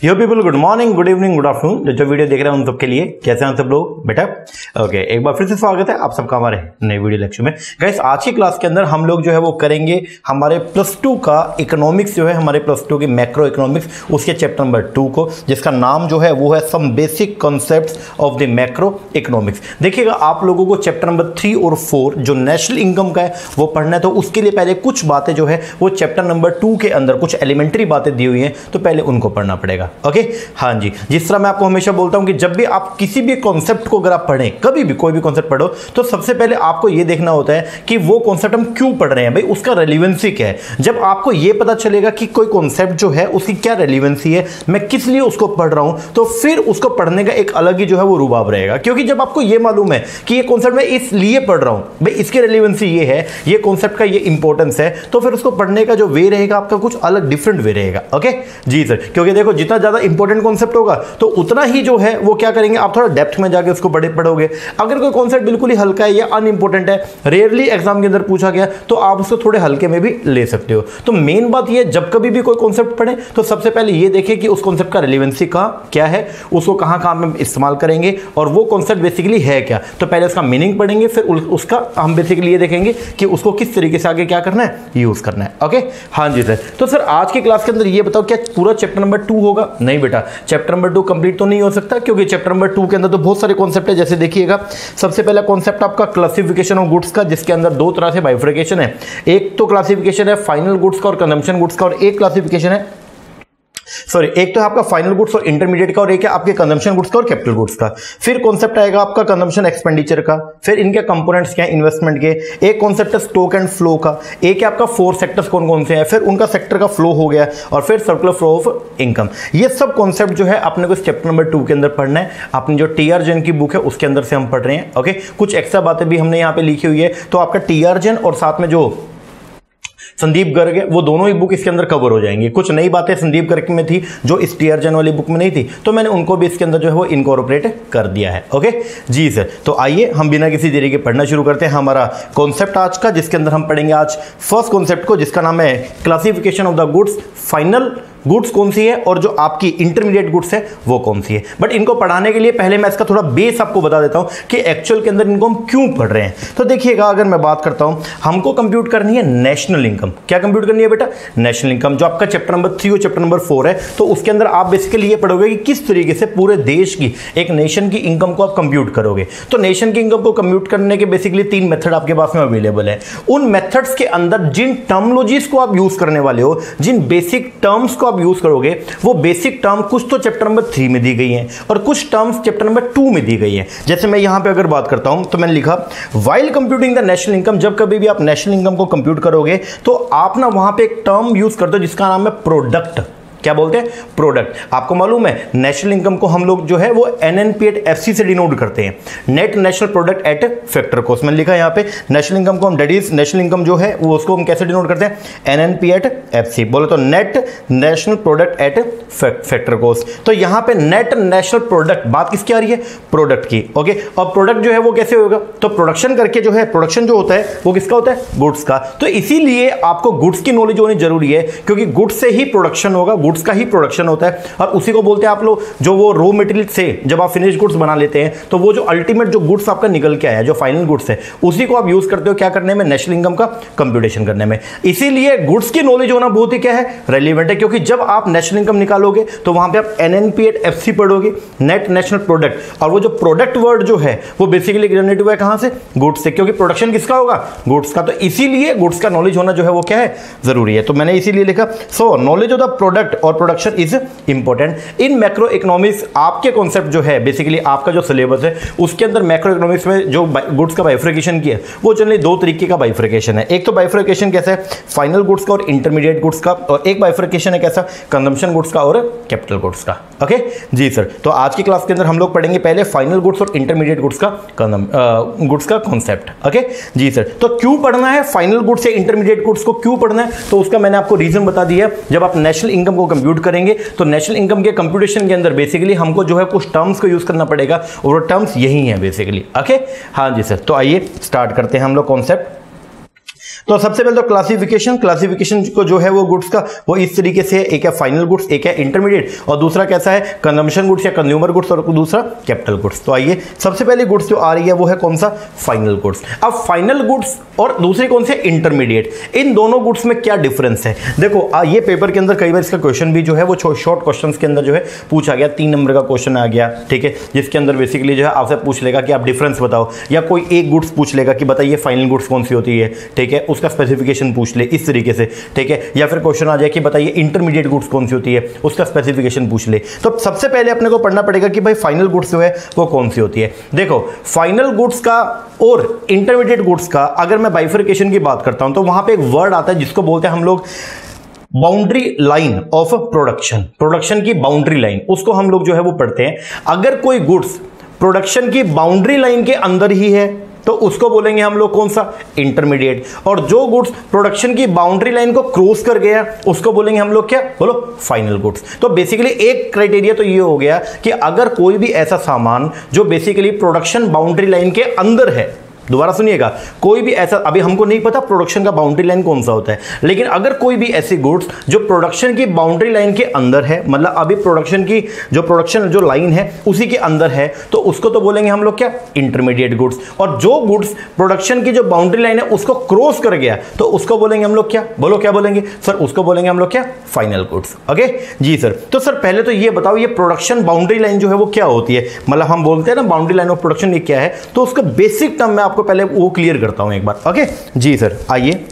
यो people, good morning, good evening, good afternoon. जो video देख रहे हैं उन सबके लिए कैसे हैं सब लोग बेटा। ओके, एक बार फिर से स्वागत है आप सबका हमारे नए वीडियो लेक्चर में। गाइस, आज की क्लास के अंदर हम लोग जो है वो करेंगे हमारे प्लस टू का इकोनॉमिक्स जो है, हमारे प्लस टू की मैक्रो इकोनॉमिक्स, उसके चैप्टर नंबर 2 को, जिसका नाम जो है वो है some basic concepts of the macro economics. देखिएगा, आप लोगों को चैप्टर नंबर 3 और 4 जो नेशनल इनकम का है वो पढ़ना है, तो उसके लिए पहले कुछ बातें जो है वो चैप्टर नंबर 2 के अंदर कुछ एलिमेंट्री बातें दी हुई हैं, तो पहले उनको पढ़ना पड़ेगा। ओके, हाँ जी। जिस तरह मैं आपको हमेशा बोलता हूं कि जब भी आप किसी भी कॉन्सेप्ट को अगर आप पढ़ें, कभी भी कोई भी कॉन्सेप्ट पढ़ो, तो सबसे पहले आपको यह देखना होता है कि वो कॉन्सेप्ट हम क्यों पढ़ रहे हैं, भाई उसका रेलिवेंसी क्या है। जब आपको यह पता चलेगा कि कोई कॉन्सेप्ट जो है उसकी क्या रेलिवेंसी है, मैं किस लिए उसको पढ़ रहा हूं, तो फिर उसको पढ़ने का एक अलग ही जो है वो रुबाब रहेगा। क्योंकि जब आपको यह मालूम है कि ये कॉन्सेप्ट मैं इसलिए पढ़ रहा हूं, भाई इसकी रेलिवेंसी ये है, ये कॉन्सेप्ट का ये इंपॉर्टेंस है, तो फिर उसको पढ़ने का जो वे रहेगा आपका कुछ अलग डिफरेंट वे रहेगा। ओके जी सर, क्योंकि देखो जितना ज्यादा इंपॉर्टेंट कॉन्सेप्ट होगा तो उतना ही जो है वो क्या करेंगे, आप थोड़ा डेप्थ में जाके उसको पढ़ोगे। अगर कोई कॉन्सेप्ट बिल्कुल ही हल्का है या अनइंपॉर्टेंट है, रेयरली एग्जाम के अंदर पूछा गया, तो आप उसको थोड़े हल्के में भी ले सकते हो। तो मेन बात ये, जब कभी भी कोई कॉन्सेप्ट पढ़े तो सबसे पहले ये देखें कि उस कॉन्सेप्ट का रिलेवेंसी क्या है, उसको कहां में इस्तेमाल करेंगे और वो कॉन्सेप्ट बेसिकली है क्या। तो पहले उसका मीनिंग पढ़ेंगे, फिर उसका हम बेसिकली ये देखेंगे कि उसको किस तरीके से आगे क्या करना है, यूज करना है। ओके हाँ जी सर। तो सर आज की क्लास के अंदर ये बताओ, क्या पूरा चैप्टर नंबर 2 होगा? नहीं बेटा, चैप्टर नंबर 2 कंप्लीट तो नहीं हो सकता, क्योंकि चैप्टर नंबर 2 के अंदर तो बहुत सारे कॉन्सेप्ट है। जैसे देखिएगा, सबसे पहला कॉन्सेप्ट आपका क्लासिफिकेशन ऑफ गुड्स का, जिसके अंदर दो तरह से बाइफर्केशन है। एक तो क्लासिफिकेशन है फाइनल गुड्स का और कंजम्पशन गुड्स का, और एक क्लासिफिकेशन है एक तो है आपका फाइनल गुड्स और इंटरमीडिएट का, और एक है आपके कंजम्पशन गुड्स का और कैपिटल गुड्स का। फिर कॉन्सेप्ट आएगा आपका कंजम्पशन एक्सपेंडिचर का, फिर इनके कंपोनेंट्स क्या है इन्वेस्टमेंट के, एक कॉन्सेप्ट है स्टॉक एंड फ्लो का, एक है आपका 4 सेक्टर्स कौन कौन से हैं, फिर उनका सेक्टर का फ्लो हो गया, और फिर सर्कुलर फ्लो ऑफ इनकम। ये सब कॉन्सेप्ट जो है अपने को चैप्टर नंबर 2 के अंदर पढ़ना है। अपनी जो टीआरजेन की बुक है उसके अंदर से हम पढ़ रहे हैं। ओके, कुछ एक्स्ट्रा बातें भी हमने यहाँ पे लिखी हुई है, तो आपका टीआरजेन और साथ में जो संदीप गर्ग है, वो दोनों ही बुक इसके अंदर कवर हो जाएंगी। कुछ नई बातें संदीप गर्ग में थी जो इस टीआरजेन वाली बुक में नहीं थी, तो मैंने उनको भी इसके अंदर जो है वो इनकॉर्पोरेट कर दिया है। ओके जी सर। तो आइए हम बिना किसी देरी के पढ़ना शुरू करते हैं हमारा कॉन्सेप्ट आज का, जिसके अंदर हम पढ़ेंगे आज फर्स्ट कॉन्सेप्ट को, जिसका नाम है classification of the goods. Final goods कौन सी है और जो आपकी इंटरमीडिएट गुड्स है वो कौन सी है। बट इनको पढ़ाने के लिए पहले मैं इसका थोड़ा बेस आपको बता देता हूं कि एक्चुअल के अंदर इनको हम क्यों पढ़ रहे हैं। तो देखिएगा, अगर मैं बात करता हूं, हमको कंप्यूट करनी है नेशनल इनकम। क्या कंप्यूट करनी है बेटा? नेशनल इनकम, जो आपका चैप्टर नंबर 3 और चैप्टर नंबर 4 है। तो उसके अंदर आप बेसिकली ये पढ़ोगे कि किस तरीके से पूरे देश की, एक नेशन की इनकम को आप कंप्यूट करोगे। तो नेशन की इनकम को कंप्यूट करने के बेसिकली 3 मेथड आपके पास में अवेलेबल है। उन मेथड्स के अंदर जिन टर्मोलॉजीज को आप यूज करने वाले हो, जिन बेसिक टर्म्स को आप यूज करोगे, वो बेसिक टर्म कुछ तो चैप्टर नंबर 3 में दी गई हैं और कुछ टर्म्स चैप्टर नंबर 2 में दी गई हैं। जैसे मैं यहां पे अगर बात करता हूं, तो मैंने लिखा while computing the national income. जब कभी भी आप नेशनल इनकम को कंप्यूट करोगे तो आप ना वहां पे एक टर्म यूज करते हो जिसका नाम है प्रोडक्ट। क्या बोलते हैं? प्रोडक्ट। आपको मालूम है नेशनल इनकम को हम लोग जो है वो NNP@FC से डिनोट करते हैं, net national product at factor cost. मैंने लिखा है यहाँ पे नेशनल इनकम को हम, डेट इज नेशनल इनकम जो है वो उसको हम कैसे डिनोट करते हैं? NNP@FC। बोले तो net national product at factor cost. तो यहाँ पे नेट नेशनल प्रोडक्ट, बात किसकी आ रही है? प्रोडक्ट की। ओके, और प्रोडक्ट जो है वो कैसे होगा? तो प्रोडक्शन करके जो है, प्रोडक्शन जो होता है वो किसका होता है? गुड्स का। तो इसीलिए आपको गुड्स की नॉलेज होनी जरूरी है, क्योंकि गुड्स से ही प्रोडक्शन होगा, गुड्स का ही प्रोडक्शन होता है, और उसी को बोलते हैं आप लोग, जो वो रॉ मटेरियल से जब आप फिनिश गुड्स बना लेते हैं, तो वो जो अल्टीमेट जो गुड्स आपका निकल के आया, जो फाइनल गुड्स है, उसी को आप यूज करते हो क्या करने में? नेशनल इनकम का कंप्यूटेशन करने में। इसीलिए गुड्स की नॉलेज होना बहुत ही क्या है? रेलिवेंट है, क्योंकि जब आप नेशनल इनकम निकालोगे तो वहां पे आप NNP@FC पढ़ोगे, नेट नेशनल प्रोडक्ट। और वो जो प्रोडक्ट वर्ड जो है वो बेसिकली जनरेट हुआ है कहां से? गुड्स से, क्योंकि प्रोडक्शन किसका होगा? गुड्स का। तो इसीलिए गुड्स का नॉलेज होना जो है वो क्या है? जरूरी है। तो मैंने इसीलिए लिखा so knowledge of the product और production is important in macroeconomics. आपके कॉन्सेप्ट जो है बेसिकली आपका जो सिलेबस है उसके अंदर मैक्रो इकोनॉमिक्स में जो गुड्स का बाइफर्केशन किया वो जनरली 2 तरीके का बाइफर्केशन है। एक तो बाइफर्केशन कैसा है? फाइनल गुड्स का और इंटरमीडिएट गुड्स का, और एक बाइफर्केशन है कैसा? कंजम्पशन गुड्स का और कैपिटल गुड्स का। ओके जी सर। तो आज की क्लास के अंदर हम लोग पढ़ेंगे पहले फाइनल गुड्स और इंटरमीडिएट गुड्स का कॉन्सेप्ट। ओके जी सर। तो क्यों पढ़ना है फाइनल गुड्स या इंटरमीडिएट गुड्स को, क्यों पढ़ना है? तो उसका मैंने आपको रीजन बता दिया। जब आप नेशनल इनकम को कंप्यूट करेंगे तो नेशनल इनकम के कंप्यूटेशन के अंदर बेसिकली हमको जो है कुछ टर्म्स को यूज करना पड़ेगा, और वो टर्म्स यही हैं बेसिकली। ओके हाँ जी सर। तो आइए स्टार्ट करते हैं हम लोग कॉन्सेप्ट। तो सबसे पहले तो क्लासिफिकेशन को जो है वो गुड्स का वो इस तरीके से, एक है फाइनल गुड्स, एक है इंटरमीडिएट, और दूसरा कैसा है कंजम्पशन गुड्स या कंज्यूमर गुड्स, और दूसरा कैपिटल गुड्स। तो आइए सबसे पहले गुड्स जो आ रही है वो है कौन सा, फाइनल गुड्स। अब फाइनल गुड्स और दूसरे कौन से, इंटरमीडिएट, इन दोनों गुड्स में क्या डिफरेंस है। देखो ये पेपर के अंदर कई बार इसका क्वेश्चन भी जो है वो शॉर्ट क्वेश्चंस के अंदर जो है पूछा गया, 3 नंबर का क्वेश्चन आ गया, ठीक है, जिसके अंदर बेसिकली जो है आपसे पूछ लेगा कि आप डिफरेंस बताओ, या कोई एक गुड्स पूछ लेगा कि बताइए फाइनल गुड्स कौन सी होती है, ठीक है, उसका स्पेसिफिकेशन पूछ ले इस तरीके से, ठीक है, या फिर क्वेश्चन आ जाए कि बताइए इंटरमीडिएट गुड्स कौन सी होती है, उसका स्पेसिफिकेशन पूछ ले। तो सबसे पहले अपने को पढ़ना पड़ेगा कि भाई फाइनल गुड्स जो है वो कौन सी होती है। देखो फाइनल गुड्स का और इंटरमीडिएट गुड्स का अगर मैं बाइफरकेशन की बात करता हूं तो वहां पे एक वर्ड आता है जिसको बोलते हैं हम लोग बाउंड्री लाइन ऑफ प्रोडक्शन की बाउंड्री लाइन, उसको हम लोग जो है वो पढ़ते हैं। अगर कोई गुड्स प्रोडक्शन की बाउंड्री लाइन के अंदर ही है तो उसको बोलेंगे हम लोग कौन सा, इंटरमीडिएट, और जो गुड्स प्रोडक्शन की बाउंड्री लाइन को क्रॉस कर गया उसको बोलेंगे हम लोग क्या, बोलो फाइनल गुड्स। तो बेसिकली एक क्राइटेरिया तो ये हो गया कि अगर कोई भी ऐसा सामान जो बेसिकली प्रोडक्शन बाउंड्री लाइन के अंदर है, दोबारा सुनिएगा, कोई भी ऐसा, अभी हमको नहीं पता प्रोडक्शन का बाउंड्री लाइन कौन सा होता है, लेकिन अगर कोई भी ऐसी गुड्स जो प्रोडक्शन की बाउंड्री लाइन के अंदर है, मतलब अभी प्रोडक्शन जो लाइन है उसी के अंदर है, तो उसको तो बोलेंगे हम लोग क्या, इंटरमीडिएट गुड्स। और जो गुड्स प्रोडक्शन की जो बाउंड्री लाइन है उसको क्रॉस कर गया तो उसको बोलेंगे हम लोग क्या, बोलो क्या बोलेंगे सर, उसको बोलेंगे हम लोग क्या, फाइनल गुड्स। ओके जी सर। तो सर पहले तो ये बताओ ये प्रोडक्शन बाउंड्री लाइन जो है वो क्या होती है, मतलब हम बोलते हैं ना बाउंड्री लाइन ऑफ प्रोडक्शन ये क्या है, तो उसका बेसिक टर्म में आपको पहले वो क्लियर करता हूं एक बार। ओके जी सर। आइए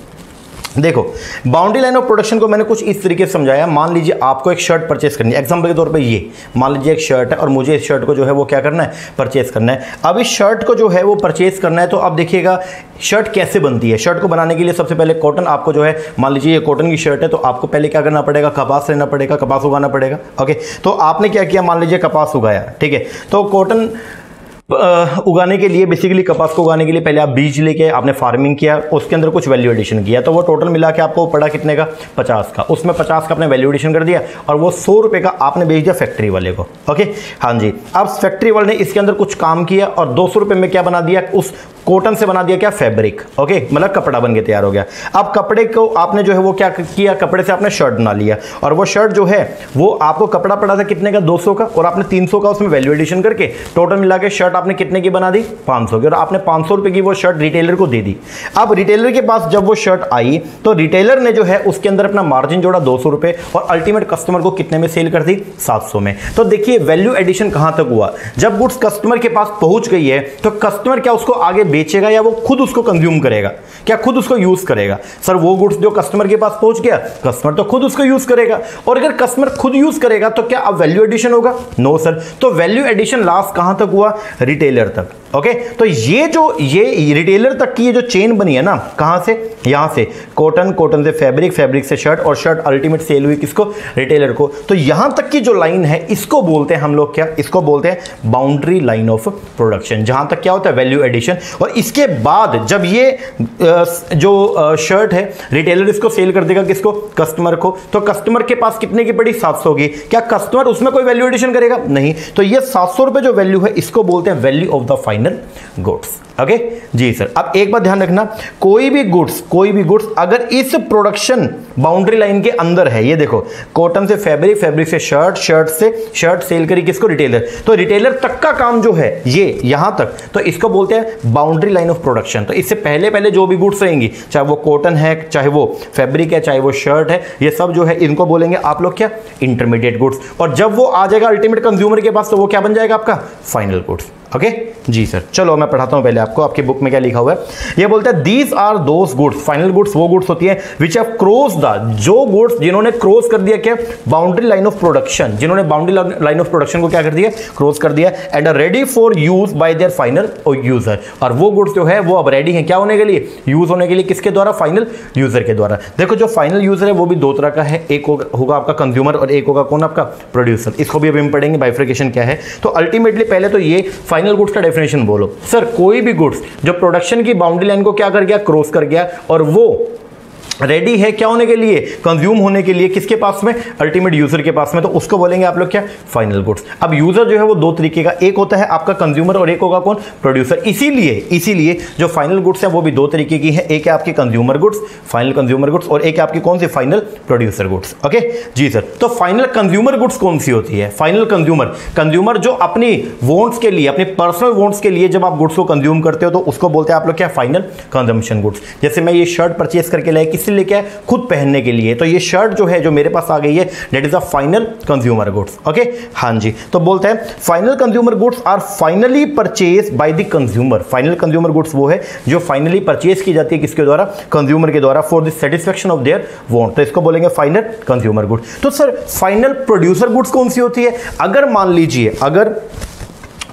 देखो बाउंड्री लाइन ऑफ प्रोडक्शन को मैंने कुछ इस तरीके से समझाया। मान लीजिए आपको एक शर्ट परचेस करनी है, एग्जांपल के तौर पे ये मान लीजिए एक शर्ट है और मुझे इस शर्ट को जो है वो क्या करना है, परचेस करना है। अब इस शर्ट को जो है वो परचेस करना है तो अब देखिएगा शर्ट कैसे बनती है। शर्ट को बनाने के लिए सबसे पहले कॉटन आपको जो है, मान लीजिए ये कॉटन की शर्ट है तो आपको पहले क्या करना पड़ेगा, कपास लेना पड़ेगा, कपास उगाना पड़ेगा। ओके तो आपने क्या किया, मान लीजिए कपास उगाया, ठीक है, तो कॉटन उगाने के लिए बेसिकली कपास को उगाने के लिए पहले आप बीज लेके आपने फार्मिंग किया, उसके अंदर कुछ वैल्यू एडिशन किया, तो वो टोटल मिला के आपको पड़ा कितने का, 50 का। उसमें 50 का आपने वैल्यू एडिशन कर दिया और वो 100 रुपये का आपने बेच दिया फैक्ट्री वाले को। ओके हाँ जी। अब फैक्ट्री वाले ने इसके अंदर कुछ काम किया और 200 रुपये में क्या बना दिया, उस कॉटन से बना दिया क्या, फैब्रिक। ओके मतलब कपड़ा बन के तैयार हो गया। अब कपड़े को आपने जो है वो क्या किया, कपड़े से आपने शर्ट बना लिया और वो शर्ट जो है वो आपको कपड़ा पड़ा था कितने का, 200 का, और आपने 300 का उसमें वैल्यू एडिशन करके टोटल मिला के शर्ट आपने कितने की बना दी, 500 की, और आपने 500 रुपए की वो शर्ट रिटेलर को दे दी। अब रिटेलर के पास जब वो शर्ट आई तो रिटेलर ने जो है उसके अंदर अपना मार्जिन जोड़ा 200 रुपए और अल्टीमेट कस्टमर को कितने में सेल कर दी, 700 में। तो देखिए वैल्यू एडिशन कहां तक हुआ, जब गुड्स कस्टमर के पास पहुंच गई है तो कस्टमर क्या उसको आगे बेचेगा या वो खुद उसको कंज्यूम करेगा, क्या खुद उसको यूज करेगा। सर वो गुड्स जो कस्टमर के पास पहुंच गया, कस्टमर तो खुद उसको यूज करेगा, और अगर कस्टमर खुद यूज करेगा तो क्या अब वैल्यू एडिशन होगा, नो सर। तो वैल्यू एडिशन लास्ट कहां तक हुआ, रिटेलर तक। ओके तो ये रिटेलर तक की ये जो चेन बनी है ना, कहां से, यहां से कॉटन, कॉटन से फैब्रिक, फैब्रिक से शर्ट और शर्ट अल्टीमेट सेल हुई किसको, रिटेलर को। तो यहां तक की जो लाइन है इसको बोलते हैं हम लोग क्या, इसको बोलते हैं बाउंड्री लाइन ऑफ प्रोडक्शन, जहां तक क्या होता है वैल्यू एडिशन। और इसके बाद जब ये जो शर्ट है रिटेलर इसको सेल कर देगा किसको, कस्टमर को, तो कस्टमर के पास कितने की पड़ी, 700 की। क्या कस्टमर उसमें कोई वैल्यू एडिशन करेगा, नहीं। तो ये 700 रुपए जो वैल्यू है इसको बोलते हैं value of the final goods. Okay जी सर। अब एक बात ध्यान रखना, कोई भी गुड्स अगर इस प्रोडक्शन बाउंड्री लाइन के अंदर है, ये देखो कॉटन से फैब्रिक, फैब्रिक से शर्ट, शर्ट से शर्ट सेल करी किसको, रिटेलर, तो रिटेलर तक का काम जो है ये यहां तक, तो इसको बोलते हैं बाउंड्री लाइन ऑफ प्रोडक्शन। तो इससे पहले पहले जो भी गुड्स रहेंगी, चाहे वो कॉटन है, चाहे वो फैब्रिक है, चाहे वो शर्ट है, ये सब जो है इनको बोलेंगे आप लोग क्या, इंटरमीडिएट गुड्स। और जब वो आ जाएगा अल्टीमेट कंज्यूमर के पास तो वो क्या बन जाएगा आपका, फाइनल गुड्स। ओके जी सर। चलो मैं पढ़ाता हूं पहले आपको, आपकी बुक में क्या लिखा हुआ है। ये बोलता है these are those goods, final goods वो गुड्स होती है विच हैव क्रॉस द, जो गुड्स जिन्होंने क्रॉस कर दिया क्या, बाउंड्री लाइन ऑफ प्रोडक्शन, जिन्होंने बाउंड्री लाइन ऑफ प्रोडक्शन को क्या कर दिया, क्रॉस कर दिया, and are ready for use by their final user. और वो गुड्स जो है वो अब रेडी है क्या होने के लिए, यूज होने के लिए, किसके द्वारा, फाइनल यूजर के द्वारा। देखो जो फाइनल यूजर है वो भी दो तरह का है, एक होगा आपका कंज्यूमर और एक होगा कौन, आपका प्रोड्यूसर। इसको भी अभी हम पढ़ेंगे बाइफरकेशन क्या है। तो अल्टीमेटली पहले तो ये फाइनल गुड्स का डेफिनेशन बोलो। सर कोई भी गुड्स जो प्रोडक्शन की बाउंड्री लाइन को क्या कर गया, क्रॉस कर गया, और वो रेडी है क्या होने के लिए, कंज्यूम होने के लिए, किसके पास में, अल्टीमेट यूजर के पास में, तो उसको बोलेंगे आप लोग क्या, फाइनल गुड्स। अब यूजर जो है वो दो तरीके का, एक होता है आपका कंज्यूमर और एक होगा कौन, प्रोड्यूसर। इसीलिए जो फाइनल गुड्स है वो भी दो तरीके की है, एक है आपकी consumer goods, final consumer goods, और एक है आपकी कौन सी, फाइनल प्रोड्यूसर गुड्स। ओके जी सर। तो फाइनल कंज्यूमर गुड्स कौन सी होती है, फाइनल कंज्यूमर जो अपनी वॉन्ट्स के लिए, अपने पर्सनल वॉन्ट्स के लिए जब आप गुड्स को कंज्यूम करते हो तो उसको बोलते हैं आप लोग क्या, फाइनल कंजम्पशन गुड्स। जैसे मैं ये शर्ट परचेस करके लाया, किससे लेके आया, खुद पहनने के लिए, तो ये शर्ट जो है जो मेरे पास आ गई है, that is a final consumer goods. Okay हाँ जी। तो बोलते हैं final consumer goods are finally purchase by the consumer. Final consumer goods वो है जो फाइनली परचेज की जाती है, किसके द्वारा, कंज्यूमर के द्वारा, for the satisfaction of their want, तो इसको बोलेंगे फाइनल कंज्यूमर गुड्स। तो सर फाइनल प्रोड्यूसर गुड्स कौन सी होती है, अगर मान लीजिए अगर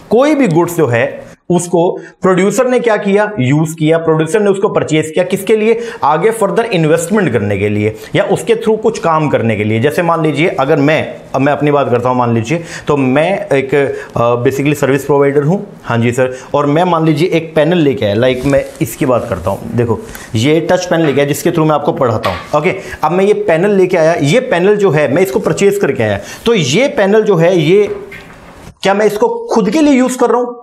कोई भी गुड्स जो है उसको प्रोड्यूसर ने क्या किया, यूज किया, प्रोड्यूसर ने उसको परचेज किया, किसके लिए, आगे फर्दर इन्वेस्टमेंट करने के लिए या उसके थ्रू कुछ काम करने के लिए। जैसे मान लीजिए अगर मैं अपनी बात करता हूं, मान लीजिए तो मैं एक बेसिकली सर्विस प्रोवाइडर हूं, हाँ जी सर, और मैं मान लीजिए एक पैनल लेके आया, लाइक मैं इसकी बात करता हूं, देखो ये टच पैनल लेके आया जिसके थ्रू मैं आपको पढ़ाता हूं। ओके, अब मैं ये पैनल लेके आया, ये पैनल जो है मैं इसको परचेज करके आया, तो ये पैनल जो है ये क्या मैं इसको खुद के लिए यूज कर रहा हूं,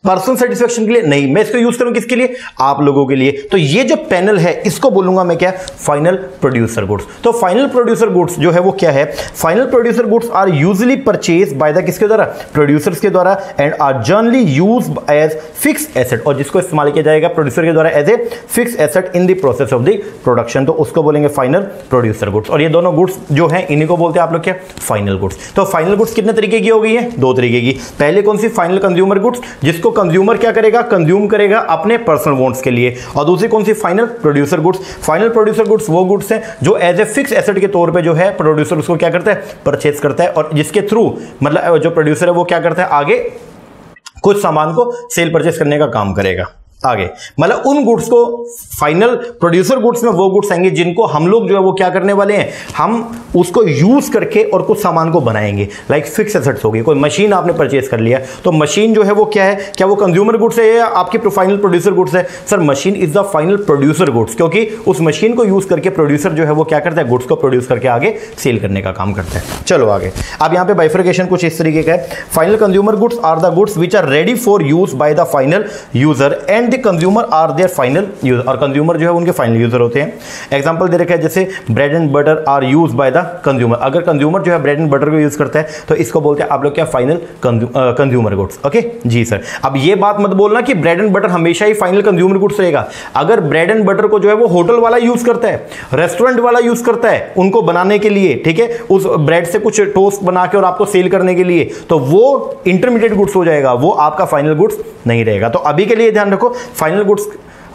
पर्सनल सेटिस्फैक्शन के लिए नहीं, मैं इसको यूज करूं किसके लिए, आप लोगों के लिए। तो ये जो पैनल है इसको बोलूंगा मैं क्या, फाइनल प्रोड्यूसर गुड्स। तो फाइनल प्रोड्यूसर गुड्स जो है वो क्या है, final producer goods are usually purchase by the किसके द्वारा, प्रोड्यूसर्स के द्वारा, and are generally used as fix asset, और जिसको इस्तेमाल किया जाएगा प्रोड्यूसर के द्वारा as a fix asset in the process of the production, तो उसको बोलेंगे फाइनल प्रोड्यूसर गुड्स। और ये दोनों गुड्स जो है इन्हीं को बोलते हैं आप लोग क्या, फाइनल गुड्स। तो फाइनल गुड्स कितने तरीके की हो गई है, दो तरीके की। पहले कौन सी, फाइनल कंज्यूमर गुड्स, जिसको कंज्यूमर क्या करेगा, कंज्यूम करेगा अपने पर्सनल वांट्स के लिए, और दूसरी कौन सी, final producer goods. Final producer goods वो गुड्स हैं जो एज ए फिक्स एसेट के तौर पे जो है प्रोड्यूसर उसको क्या करता है, परचेज करता है, और जिसके थ्रू मतलब जो प्रोड्यूसर है वो क्या करता है, आगे कुछ सामान को सेल परचेज करने का काम करेगा आगे। मतलब उन गुड्स को फाइनल प्रोड्यूसर गुड्स में वो गुड्स आएंगे जिनको हम लोग जो है वो क्या करने वाले हैं, हम उसको यूज करके और कुछ सामान को बनाएंगे, लाइक फिक्स एसेट्स हो गई। कोई मशीन आपने परचेज कर लिया, तो मशीन जो है वो क्या है, क्या वो कंज्यूमर गुड्स है या आपकी फाइनल प्रोड्यूसर गुड्स है, sir machine is the final producer goods, क्योंकि उस मशीन को यूज करके प्रोड्यूसर जो है वो क्या करता है, गुड्स को प्रोड्यूस करके आगे सेल करने का काम करता है। चलो आगे, अब यहां पे बाइफर्केशन कुछ इस तरीके का है, final consumer goods are the goods which are ready for use by the final user and consumer are their final user, और कंज्यूमर जो है उनके फाइनल यूजर होते हैं। एग्जांपल दे रखा है जैसे bread and butter are use by the consumer, अगर कंज्यूमर जो है ब्रेड एंड बटर को यूज करता है तो इसको बोलते हैं आप लोग क्या, फाइनल कंज्यूमर गुड्स। ओके जी सर। अब ये बात मत बोलना कि ब्रेड एंड बटर हमेशा ही फाइनल कंज्यूमर गुड्स रहेगा। अगर ब्रेड एंड बटर को जो है वो होटल वाला यूज करता है, रेस्टोरेंट वाला यूज करता है उनको बनाने के लिए, ठीक है, उस ब्रेड से कुछ टोस्ट बना के और आपको सेल करने के लिए, तो वो इंटरमीडिएट गुड्स हो जाएगा, वो आपका फाइनल गुड्स नहीं रहेगा। तो अभी के लिए ध्यान रखो, final goods,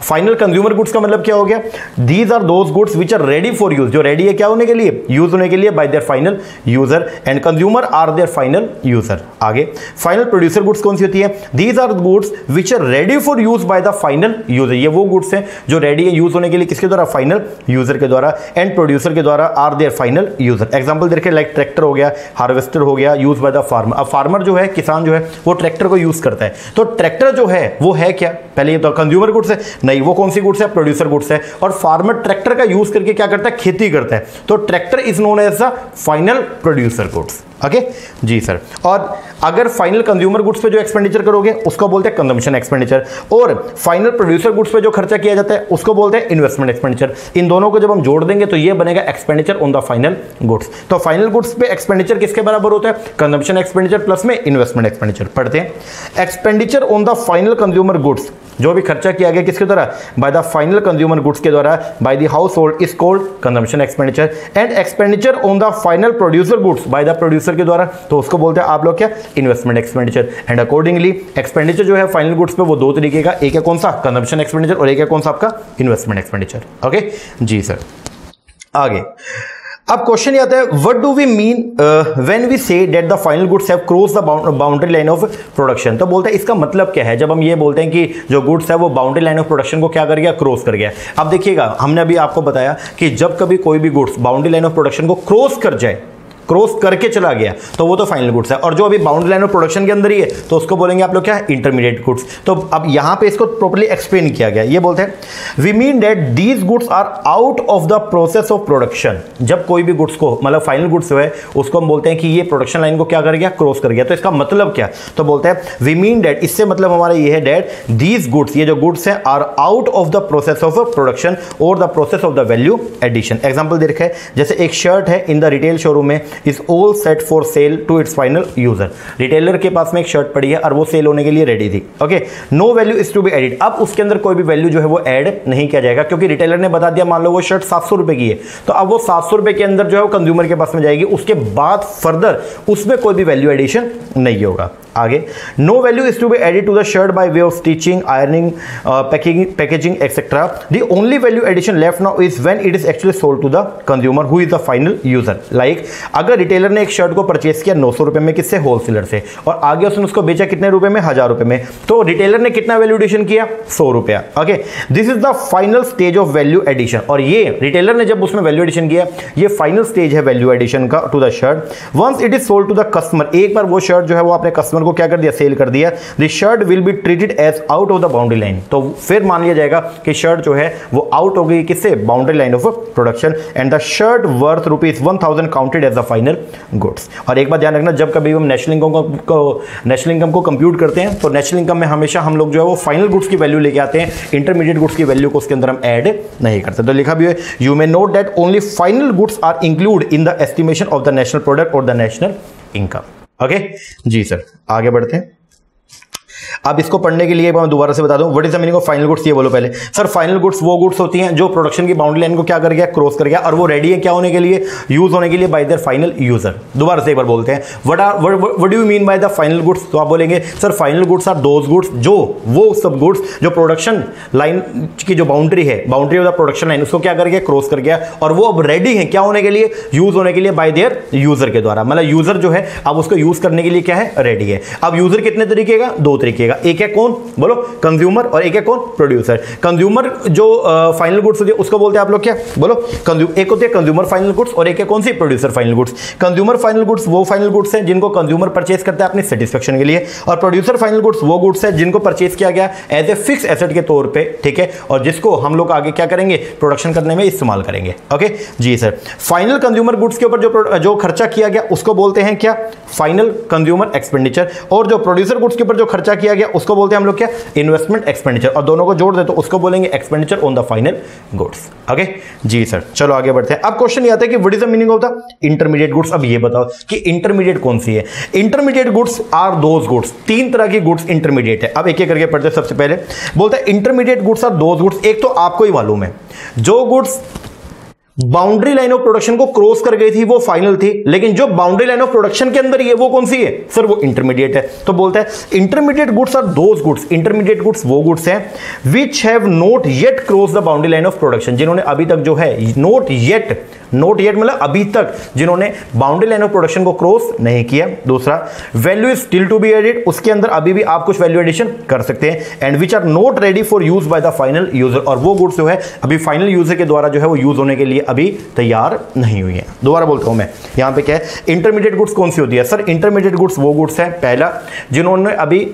final consumer goods का मतलब क्या हो गया, these are those goods which are ready for use, जो रेडी है क्या होने के लिए, यूज होने के लिए by their final user, and consumer are their final user. आगे फाइनल प्रोड्यूसर गुड्स कौन सी होती है, these are goods which are ready for use by the final user, ये वो गुड्स हैं जो रेडी है यूज होने के लिए किसके द्वारा, फाइनल यूजर के द्वारा, एंड प्रोड्यूसर के द्वारा are their final user. Example देखिए, लाइक ट्रैक्टर हो गया, हार्वेस्टर हो गया, यूज बाय द फार्मर। अब फार्मर जो है, किसान जो है, वो ट्रैक्टर को यूज करता है, तो ट्रैक्टर जो है वो है क्या, पहले ये तो कंज्यूमर गुड्स है, नहीं वो कौन सी गुड्स है, प्रोड्यूसर गुड्स है। और फार्मर ट्रैक्टर का यूज करके क्या करता है, खेती करता है, तो tractor is known as the final producer goods. Okay जी सर। और अगर फाइनल कंज्यूमर गुड्स पे जो एक्सपेंडिचर करोगे उसको बोलते हैं कंजम्पशन एक्सपेंडिचर, और फाइनल प्रोड्यूसर गुड्स पे जो खर्चा किया जाता है उसको बोलते हैं इन्वेस्टमेंट एक्सपेंडिचर। इन दोनों को जब हम जोड़ देंगे तो ये बनेगा expenditure on the final goods. तो फाइनल गुड्स पे एक्सपेंडिचर किसके बराबर होता है, कंजम्पशन एक्सपेंडिचर प्लस में इन्वेस्टमेंट एक्सपेंडिचर। पढ़ते हैं, expenditure on the final consumer goods, जो भी खर्चा किया गया किसके द्वारा, bye the final consumer goods के द्वारा, bye the house hold is called consumption expenditure, and expenditure on the final producer goods by the producer के द्वारा, तो उसको बोलते हैं आप लोग क्या, investment expenditure. And accordingly expenditure जो है फाइनल गुड्स पे वो दो तरीके का, एक है कौन सा, कंजम्पशन एक्सपेंडिचर, और एक है कौन सा आपका, इन्वेस्टमेंट एक्सपेंडिचर। ओके जी सर। आगे अब क्वेश्चन ये आता है, what do we mean when we say that the final goods have cross the boundary line of production. तो बोलते हैं इसका मतलब क्या है जब हम ये बोलते हैं कि जो गुड्स है वो बाउंड्री लाइन ऑफ प्रोडक्शन को क्या कर गया, क्रॉस कर गया। अब देखिएगा, हमने अभी आपको बताया कि जब कभी कोई भी goods boundary line of production को क्रॉस कर जाए क्रॉस करके चला गया तो वो तो फाइनल गुड्स है, और जो अभी बाउंड्री लाइन ऑफ प्रोडक्शन के अंदर ही है तो उसको बोलेंगे आप लोग क्या है, इंटरमीडिएट गुड्स। तो अब यहां पे इसको प्रॉपर्ली एक्सप्लेन किया गया, ये बोलते हैं we mean that these goods are out of the process of production. जब कोई भी गुड्स को मतलब फाइनल गुड्स है उसको हम बोलते हैं कि ये प्रोडक्शन लाइन को क्या कर गया, क्रॉस कर गया। तो इसका मतलब क्या, तो बोलते हैं वी मीन दैट, इससे मतलब हमारा ये है दैट दीज गुड्स, ये जो गुड्स हैं are out of the process of production और the process of the value addition. Example दे रखा है, जैसे एक शर्ट है इन द रिटेल शोरूम में is all set for sale to its final user. Retailer के पास में एक शर्ट पड़ी है और वो सेल होने के लिए रेडी थी, okay, no value is to be added. अब उसके अंदर कोई भी वैल्यू जो है वो ऐड नहीं किया जाएगा, क्योंकि रिटेलर ने बता दिया मान लो वो शर्ट 700 रुपए की है, तो अब वो 700 रुपए के अंदर जो है वो कंज्यूमर के पास में जाएगी, उसके बाद फर्दर उसमें कोई भी वैल्यू एडिशन नहीं होगा। आगे, no value is to be added to the shirt by way of stitching, ironing, packaging etcetera. The only value addition left now is when it is actually sold to the consumer who is the final user. Like अगर retailer ने एक shirt को purchase किया 900 रुपए में, किससे, wholesaler से, और आगे उसने उसको बेचा कितने रुपए में, 1000 रुपए में, तो रिटेलर ने कितना वैल्यू एडिशन किया, 100 रुपया। Okay, this is the final stage of value addition, और ये रिटेलर ने जब उसमें वैल्यू एडिशन किया, ये फाइनल स्टेज है वैल्यू एडिशन का to the shirt. Once it is sold to the customer, एक बार वो शर्ट जो है वो अपने कस्टमर को क्या कर दिया, सेल कर दिया, the shirt will be treated as out of the boundary line. तो फिर मान लिया जाएगा कि शर्ट जो है वो आउट हो गई किससे, boundary line of production, and the shirt worth ₹1000 counted as the final goods. और एक बात ध्यान रखना, जब कभी हम नेशनल इनकम को कंप्यूट करते हैं तो नेशनल इनकम में हमेशा हम लोग जो है वो फाइनल गुड्स की वैल्यू लेके आते हैं, इंटरमीडिएट गुड्स की वैल्यू को उसके अंदर हम ऐड नहीं करते। तो लिखा भी है, you may note that only final goods are include in the estimation of the national product और द नेशनल इनकम। ओके जी सर, आगे बढ़ते हैं। अब इसको पढ़ने के लिए मैं दोबारा से बता दूं, what is the meaning of final goods, ये बोलो पहले। सर फाइनल गुड्स वो गुड्स होती हैं जो प्रोडक्शन की बाउंड्री लाइन को क्या कर गया, क्रॉस कर गया, और वो रेडी है क्या होने के लिए, यूज होने के लिए बाय देयर फाइनल यूजर। दोबारा से एक बार बोलते हैं, what do you mean by the final goods. तो आप बोलेंगे sir final goods are those goods जो वो सब गुड्स जो प्रोडक्शन लाइन की जो बाउंड्री है, boundary of the production line, उसको क्या कर गया, क्रॉस कर गया, और वो अब रेडी है क्या होने के लिए, यूज होने के लिए बाय देयर यूजर के द्वारा। मतलब यूजर जो है अब उसको यूज करने के लिए क्या है, रेडी है। अब यूजर कितने तरीके का, दो तरीके का, एक है कौन बोलो, कंज्यूमर, और एक है कौन, प्रोड्यूसर। कंज्यूमर जो फाइनल गुड्स होती है उसको बोलते हैं आप लोग क्या, बोलो, एक होती है कंज्यूमर फाइनल गुड्स और एक है कौन सी, producer final goods. Consumer final goods वो फाइनल गुड्स हैं जिनको कंज्यूमर परचेस करता है अपनी सेटिस्फेक्शन के लिए, और प्रोड्यूसर फाइनल गुड्स वो गुड्स है जिनको परचेस किया गया एज ए फिक्स एसेट के तौर पे, ठीक है, और जिसको हम लोग आगे क्या करेंगे, प्रोडक्शन करने में इस्तेमाल करेंगे। ओके जी सर, फाइनल कंज्यूमर गुड्स के ऊपर जो खर्चा किया गया उसको बोलते हैं क्या, फाइनल कंज्यूमर एक्सपेंडिचर, और जो प्रोड्यूसर गुड्स के ऊपर जो खर्चा किया गया उसको बोलते हैं हम लोग क्या, इन्वेस्टमेंट एक्सपेंडिचर, और दोनों को जोड़ दे तो उसको बोलेंगे expenditure on the final goods. Okay जी सर, चलो आगे बढ़ते हैं। अब क्वेश्चन ये आता है कि what is the meaning of the intermediate goods. अब ये बताओ कि इंटरमीडिएट कौन सी है। Intermediate goods are those goods, तीन तरह की गुड्स इंटरमीडिएट है। अब एक एक करके पढ़ते हैं। सबसे पहले बोलता है intermediate goods are those goods, एक तो आपको ही मालूम है जो goods boundary line of production को क्रॉस कर गई थी वो फाइनल थी, लेकिन जो बाउंड्री लाइन ऑफ प्रोडक्शन के अंदर ही है वो कौन सी है, सर वो इंटरमीडिएट है। तो बोलता है intermediate goods are those goods, intermediate goods वो गुड्स हैं which have not yet cross the boundary line of production, जिन्होंने अभी तक जो है नॉट येट मतलब अभी तक जिन्होंने बाउंड्री लाइन ऑफ प्रोडक्शन को क्रॉस नहीं किया। दूसरा, value is still to be added, उसके अंदर अभी भी आप कुछ वैल्यू एडिशन कर सकते हैं, and which are not ready for use by the final user, और वो गुड्स जो है अभी फाइनल यूजर के द्वारा जो है वो यूज होने के लिए अभी तैयार नहीं हुई है। दोबारा बोलता हूं मैं, यहां पे क्या है, इंटरमीडिएट गुड्स कौन सी होती है, सर इंटरमीडिएट गुड्स वो गुड्स है, पहला जिन्होंने अभी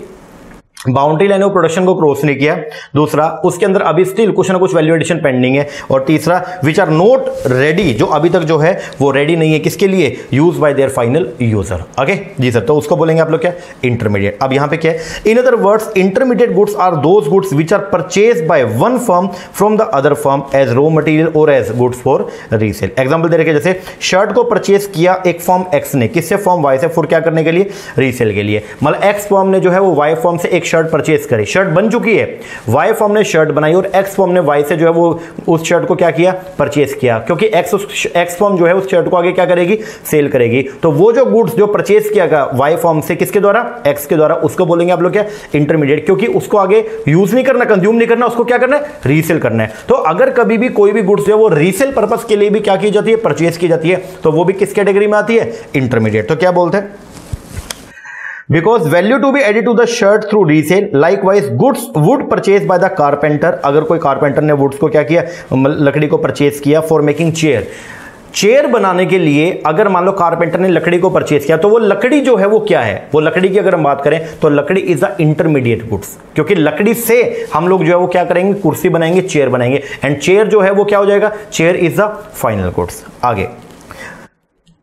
बाउंड्री लाइन ऑफ प्रोडक्शन को क्रॉस नहीं किया, दूसरा उसके अंदर अभी स्टिल कुछ ना कुछ वैल्यू एडिशन पेंडिंग है, और तीसरा विच आर नॉट रेडी, जो अभी तक जो है वो रेडी नहीं है किसके लिए, use by their final user. Okay जी सर, तो उसको बोलेंगे आप लोग क्या, इंटरमीडिएट। अब यहां पे क्या है, in other words intermediate goods are those goods which are purchase by one firm from the other firm as raw material और as goods for resale. Example दे रखे, जैसे शर्ट को परचेज किया एक फर्म एक्स ने, किससे, फर्म वाई से, फॉर क्या करने के लिए, रीसेल के लिए। मतलब एक्स फर्म ने जो है वो वाई फर्म से एक शर्ट परचेज करी, शर्ट बन चुकी है, वाई फर्म ने शर्ट बनाई और एक्स फर्म ने वाई से जो है वो उस शर्ट को क्या किया, परचेज किया, क्योंकि एक्स फर्म जो है उस शर्ट को आगे क्या करेगी, सेल करेगी। तो वो जो गुड्स जो परचेज किया गया वाई फर्म से किसके द्वारा, एक्स के द्वारा, उसको बोलेंगे आप लोग क्या, इंटरमीडिएट, क्योंकि उसको आगे यूज नहीं करना, कंज्यूम नहीं करना, उसको क्या करना है, रीसेल करना है। तो अगर कभी भी कोई भी गुड्स जो है वो रीसेल पर्पस के लिए भी क्या की जाती है, परचेज की जाती है, तो वो भी किस कैटेगरी में आती है, इंटरमीडिएट। तो क्या बोलते हैं, because value to be added to the shirt through resale, likewise goods wood purchased by the carpenter, अगर कोई कारपेंटर ने वुड्स को क्या किया, लकड़ी को परचेज किया फॉर मेकिंग चेयर, चेयर बनाने के लिए अगर मान लो कारपेंटर ने लकड़ी को परचेज किया, तो वो लकड़ी जो है वो क्या है, वो लकड़ी की अगर हम बात करें तो लकड़ी इज द इंटरमीडिएट गुड्स, क्योंकि लकड़ी से हम लोग जो है वो क्या करेंगे, कुर्सी बनाएंगे, चेयर बनाएंगे, एंड चेयर जो है वो क्या हो जाएगा, chair is the final goods. आगे,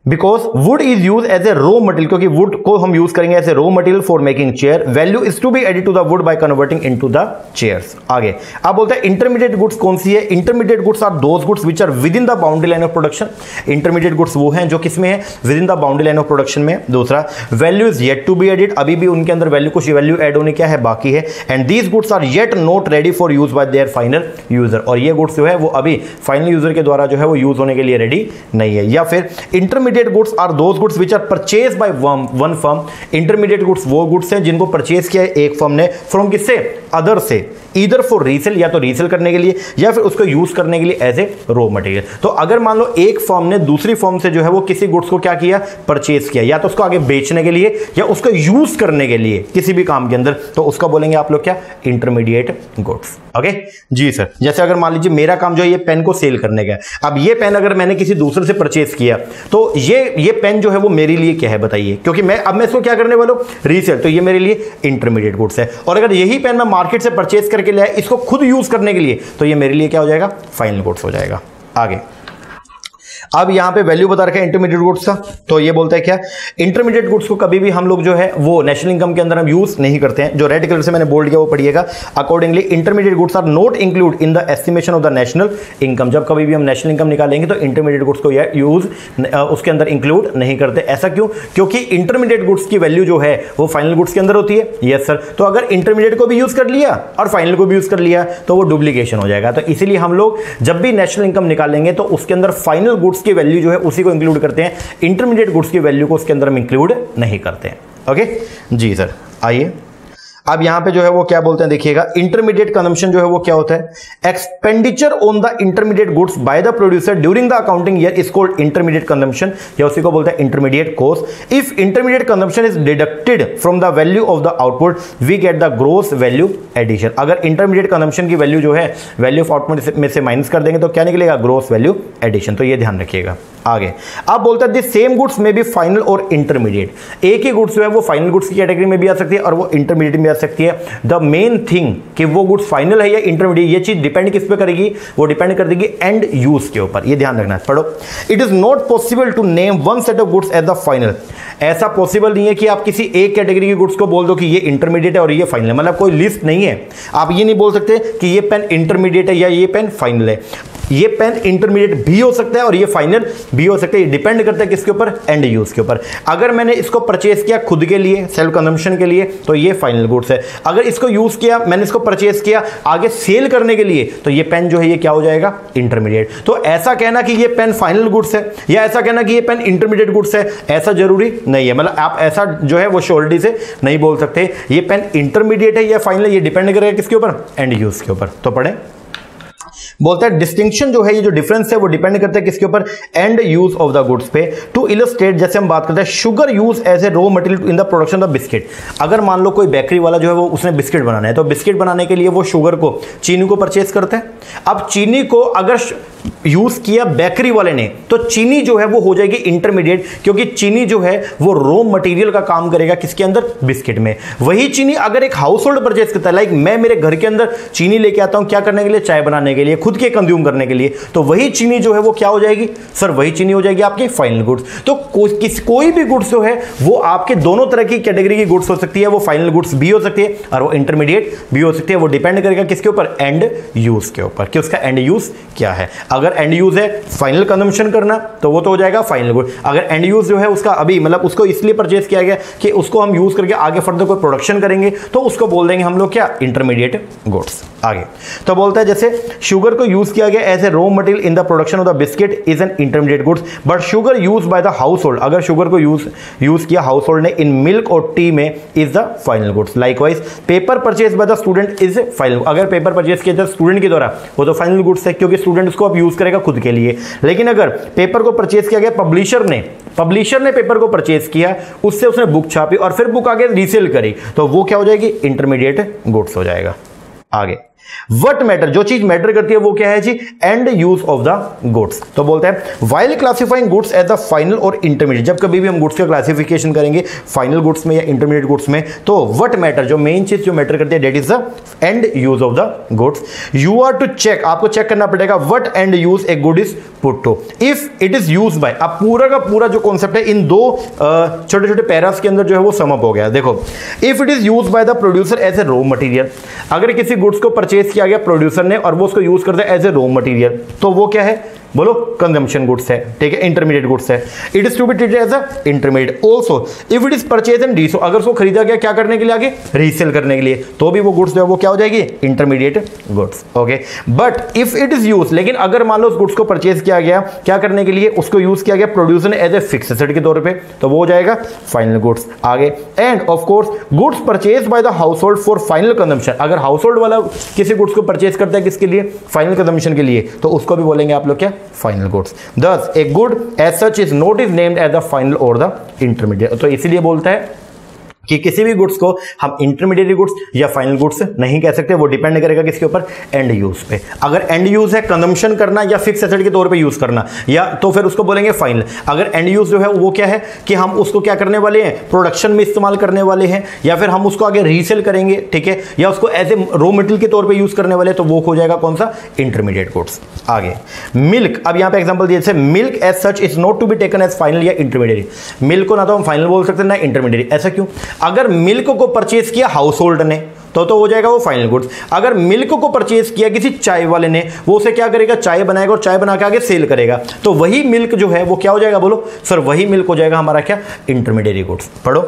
because wood is use as a raw material, क्योंकि वुड को हम यूज करेंगे as a raw material for making chair, value is to be added to the wood by converting into the chairs. आगे आप बोलते हैं intermediate goods कौन सी है, intermediate goods are those goods which are within the boundary line of production. Intermediate goods वो हैं जो किसमें है, within the boundary line of production में। दूसरा, value is yet to be added, अभी भी उनके अंदर वैल्यू, कुछ वैल्यू एड होने क्या है, बाकी है। And these goods are yet not ready for use by their final user, और ये गुड्स जो है वो अभी फाइनल यूजर के द्वारा जो है वो यूज होने के लिए रेडी नहीं है। या फिर intermediate goods are those goods which are purchase by one firm, intermediate goods वो गुड्स हैं जिनको परचेज किया है एक फर्म ने, फ्रॉम किससे, अदर से, ईदर फॉर रीसेल, या तो रीसेल करने के लिए या फिर उसको यूज करने के लिए एज ए रॉ मटेरियल। तो अगर मान लो एक फर्म ने दूसरी फर्म से जो है वो किसी गुड्स को क्या किया, परचेज किया, या तो उसको आगे बेचने के लिए या उसको यूज करने के लिए किसी भी काम के अंदर, तो उसका बोलेंगे आप लोग क्या, इंटरमीडिएट गुड्स। ओके जी सर, जैसे अगर मान लीजिए मेरा काम जो है ये पेन को सेल करने का है, अब ये पेन अगर मैंने किसी दूसरे से परचेज किया, तो ये पेन जो है वो मेरे लिए क्या है बताइए, क्योंकि मैं इसको क्या करने वाला हूं, रीसेल, तो ये मेरे लिए इंटरमीडिएट गुड्स है। और अगर यही पेन मैं मार्केट से परचेज करके लाया इसको खुद यूज करने के लिए, तो ये मेरे लिए क्या हो जाएगा, फाइनल गुड्स हो जाएगा। आगे अब यहां पे वैल्यू बता रखा है इंटरमीडिएट गुड्स का, तो ये बोलता है क्या, इंटरमीडिएट गुड्स को कभी भी हम लोग जो है वो नेशनल इनकम के अंदर हम यूज नहीं करते हैं। जो रेड कलर से मैंने बोल्ड किया वो पढ़िएगा। Accordingly intermediate goods are not include in the estimation of the national income, जब कभी भी हम नेशनल इनकम निकालेंगे तो इंटरमीडिएट गुड्स को यूज उसके अंदर इंक्लूड नहीं करते। ऐसा क्यों, क्योंकि इंटरमीडिएट गुड्स की वैल्यू जो है वो फाइनल गुड्स के अंदर होती है। यस सर, तो अगर इंटरमीडिएट को भी यूज कर लिया और फाइनल को भी यूज कर लिया तो वो डुप्लीकेशन हो जाएगा। तो इसीलिए हम लोग जब भी नेशनल इनकम निकालेंगे तो उसके अंदर फाइनल गुड्स की वैल्यू जो है उसी को इंक्लूड करते हैं, इंटरमीडिएट गुड्स की वैल्यू को उसके अंदर हम इंक्लूड नहीं करते हैं। ओके जी सर, आइए अब यहां पे जो है वो क्या बोलते हैं देखिएगा, इंटरमीडिएट कंजम्पशन जो है वो क्या होता है, expenditure on the intermediate goods by the producer during the accounting year is called intermediate consumption, या उसी को बोलते हैं intermediate cost. If intermediate consumption is deducted from the value of the output we get the gross value addition. अगर intermediate consumption की value जो है value of output में से माइनस कर देंगे तो क्या निकलेगा, ग्रोस वैल्यू एडिशन। तो ये ध्यान रखिएगा। आगे आप बोलते हैं दिस सेम गुड्स में भी फाइनल और इंटरमीडिएट, एक ही गुड्स जो है वो फाइनल गुड्स की कैटेगरी में भी आ सकती है और वो इंटरमीडिएट में आ सकती है। द मेन थिंग कि वो गुड्स फाइनल है या इंटरमीडिएट, ये चीज डिपेंड किस पे करेगी, वो डिपेंड कर देगी एंड यूज के ऊपर। ये ध्यान रखना है, पढ़ो। It is not possible to name one set of goods as the final, ऐसा पॉसिबल नहीं है कि आप किसी एक कैटेगरी के गुड्स को बोल दो कि ये इंटरमीडिएट है और ये फाइनल है, मतलब कोई लिस्ट नहीं है। आप ये नहीं बोल सकते कि ये पेन इंटरमीडिएट है या ये पेन फाइनल है। ये पेन इंटरमीडिएट भी हो सकता है और ये फाइनल भी हो सकता है, ये डिपेंड करता है किसके ऊपर, एंड यूज के ऊपर। अगर मैंने इसको परचेज किया खुद के लिए, सेल्फ कंजम्पशन के लिए, तो ये फाइनल गुड्स है। अगर इसको यूज किया, मैंने इसको परचेज किया आगे सेल करने के लिए, तो ये पेन जो है ये क्या हो जाएगा, इंटरमीडिएट। तो ऐसा कहना कि ये पेन फाइनल गुड्स है या ऐसा कहना कि ये पेन इंटरमीडिएट गुड्स है, ऐसा जरूरी नहीं है। मतलब आप ऐसा जो है वो श्योरिटी से नहीं बोल सकते ये पेन इंटरमीडिएट है या फाइनल, ये डिपेंड करेगा किसके ऊपर, एंड यूज के ऊपर। तो पढ़े, बोलता है डिस्टिंक्शन जो है, ये जो डिफरेंस है वो डिपेंड करता है किसके ऊपर, and use of the goods पे। टू इलस्ट्रेट, जैसे हम बात करते हैं sugar use as a raw material in the production of biscuit. अगर मान लो कोई बेकरी वाला जो है वो उसने बिस्किट बनाना है, तो बिस्किट बनाने के लिए वो शुगर को, चीनी को परचेज करते हैं। अब चीनी को अगर यूज किया बेकरी वाले ने, तो चीनी जो है वो हो जाएगी इंटरमीडिएट, क्योंकि चीनी जो है वो रॉ मटेरियल का काम करेगा किसके अंदर, बिस्किट में। वही चीनी अगर एक हाउस होल्ड परचेज करता है, लाइक मैं मेरे घर के अंदर चीनी लेके आता हूं क्या करने के लिए, चाय बनाने के लिए, खुद के कंज्यूम करने के लिए, तो वही चीनी जो है वो क्या हो जाएगी सर, वही चीनी हो जाएगी आपकी फाइनल गुड्स। तो कोई भी गुड्स जो है वो आपके दोनों तरह की कैटेगरी की गुड्स हो सकती है, वो फाइनल गुड्स भी हो सकती है और वो इंटरमीडिएट भी हो सकती है। वो डिपेंड करेगा किसके ऊपर, एंड यूज के ऊपर, कि उसका एंड यूज क्या है। अगर एंड यूज है फाइनल कंजम्पशन करना, तो वो तो हो जाएगा फाइनल गुड। अगर एंड यूज जो है उसका अभी मतलब उसको इसलिए परचेज किया गया कि उसको हम यूज करके आगे फर्दर कोई प्रोडक्शन करेंगे, तो उसको बोल देंगे हम लोग क्या, इंटरमीडिएट गुड्स। आगे तो बोलता है जैसे शुगर को यूज किया गया as a raw material in the production of the biscuit is an intermediate goods, but sugar use by the household, अगर शुगर को यूज किया हाउस होल्ड ने इन मिल्क और टी में, is the final goods. Likewise paper purchase by the student is final, अगर paper purchase किया जाए student के द्वारा वो तो फाइनल गुड्स है, क्योंकि स्टूडेंट उसको अब यूज करेगा खुद के लिए। लेकिन अगर पेपर को परचेज किया गया पब्लिशर ने पेपर को परचेज किया, उससे उसने बुक छापी और फिर बुक आगे रीसेल करी, तो वो क्या हो जाएगी, इंटरमीडिएट गुड्स हो जाएगा। आगे व्हाट मैटर, जो चीज मैटर करती है वो क्या है जी, end use of the goods. तो बोलते हैं while classifying goods as the final और इंटरमीडिएट, जब कभी भी हम गुड्स का क्लासिफिकेशन करेंगे फाइनल गुड्स में या इंटरमीडिएट गुड्स में, तो व्हाट मैटर, जो मेन चीज जो मैटर करती है that is the end use of the goods. You are to check, आपको चेक करना पड़ेगा what end use a good is put to, if it is used by. अब पूरा का पूरा जो कॉन्सेप्ट है इन दो छोटे छोटे पैरास के अंदर जो है वो सम अप हो गया। देखो, if it is used by the producer as a raw material, अगर किसी गुड्स को परचेज किया गया प्रोड्यूसर ने और वो उसको यूज करता है एज ए रॉ मटेरियल, तो वो क्या है, बोलो कंजम्पशन गुड्स है, ठीक है, इंटरमीडिएट गुड्स है। It is to be treated as a intermediate. Also if it is purchase and resold, अगर उसको खरीदा गया क्या करने के लिए, आगे रीसेल करने के लिए, तो भी वो गुड्स जो है वो क्या हो जाएगी, intermediate goods. Okay, but if it is use, लेकिन अगर मान लो उस गुड्स को परचेज किया गया क्या करने के लिए, उसको यूज किया गया प्रोड्यूसर ने एज ए फिक्स एसेट के तौर पे, तो वो हो जाएगा फाइनल गुड्स। आगे, end of course goods purchase by the household for final consumption, अगर हाउस होल्ड वाला किसी गुड्स को परचेज करता है किसके लिए, फाइनल कंजम्पशन के लिए, तो उसको भी बोलेंगे आप लोग क्या, final goods. Thus, a good as such is not is named as the final or the intermediate। तो इसीलिए बोलता है कि किसी भी गुड्स को हम इंटरमीडिएट गुड्स या फाइनल गुड्स नहीं कह सकते, वो डिपेंड करेगा किसके ऊपर, एंड यूज पे। अगर एंड यूज है कंजम्पशन करना या फिक्स एसेट के तौर पे यूज करना, या तो फिर उसको बोलेंगे फाइनल। अगर एंड यूज जो है वो क्या है कि हम उसको क्या करने वाले हैं, प्रोडक्शन में इस्तेमाल करने वाले हैं, या फिर हम उसको आगे रीसेल करेंगे, ठीक है, या उसको एज ए रॉ मटेरियल के तौर पर यूज करने वाले, तो वो हो जाएगा कौन सा, इंटरमीडिएट गुड्स। आगे मिल्क, अब यहां पे एग्जांपल दिए, जैसे milk as such is not to be taken as final या इंटरमीडिएट। मिल्क को ना तो हम फाइनल बोल सकते हैं ना इंटरमीडिएट। ऐसा क्यों, अगर मिल्क को परचेज किया हाउस होल्ड ने तो हो जाएगा वो फाइनल गुड्स। अगर मिल्क को परचेज किया किसी चाय वाले ने, वो उसे क्या करेगा, चाय बनाएगा और चाय बना के आगे सेल करेगा, तो वही मिल्क जो है वो क्या हो जाएगा, बोलो सर, वही मिल्क हो जाएगा हमारा क्या, इंटरमीडिएट गुड्स। पढ़ो,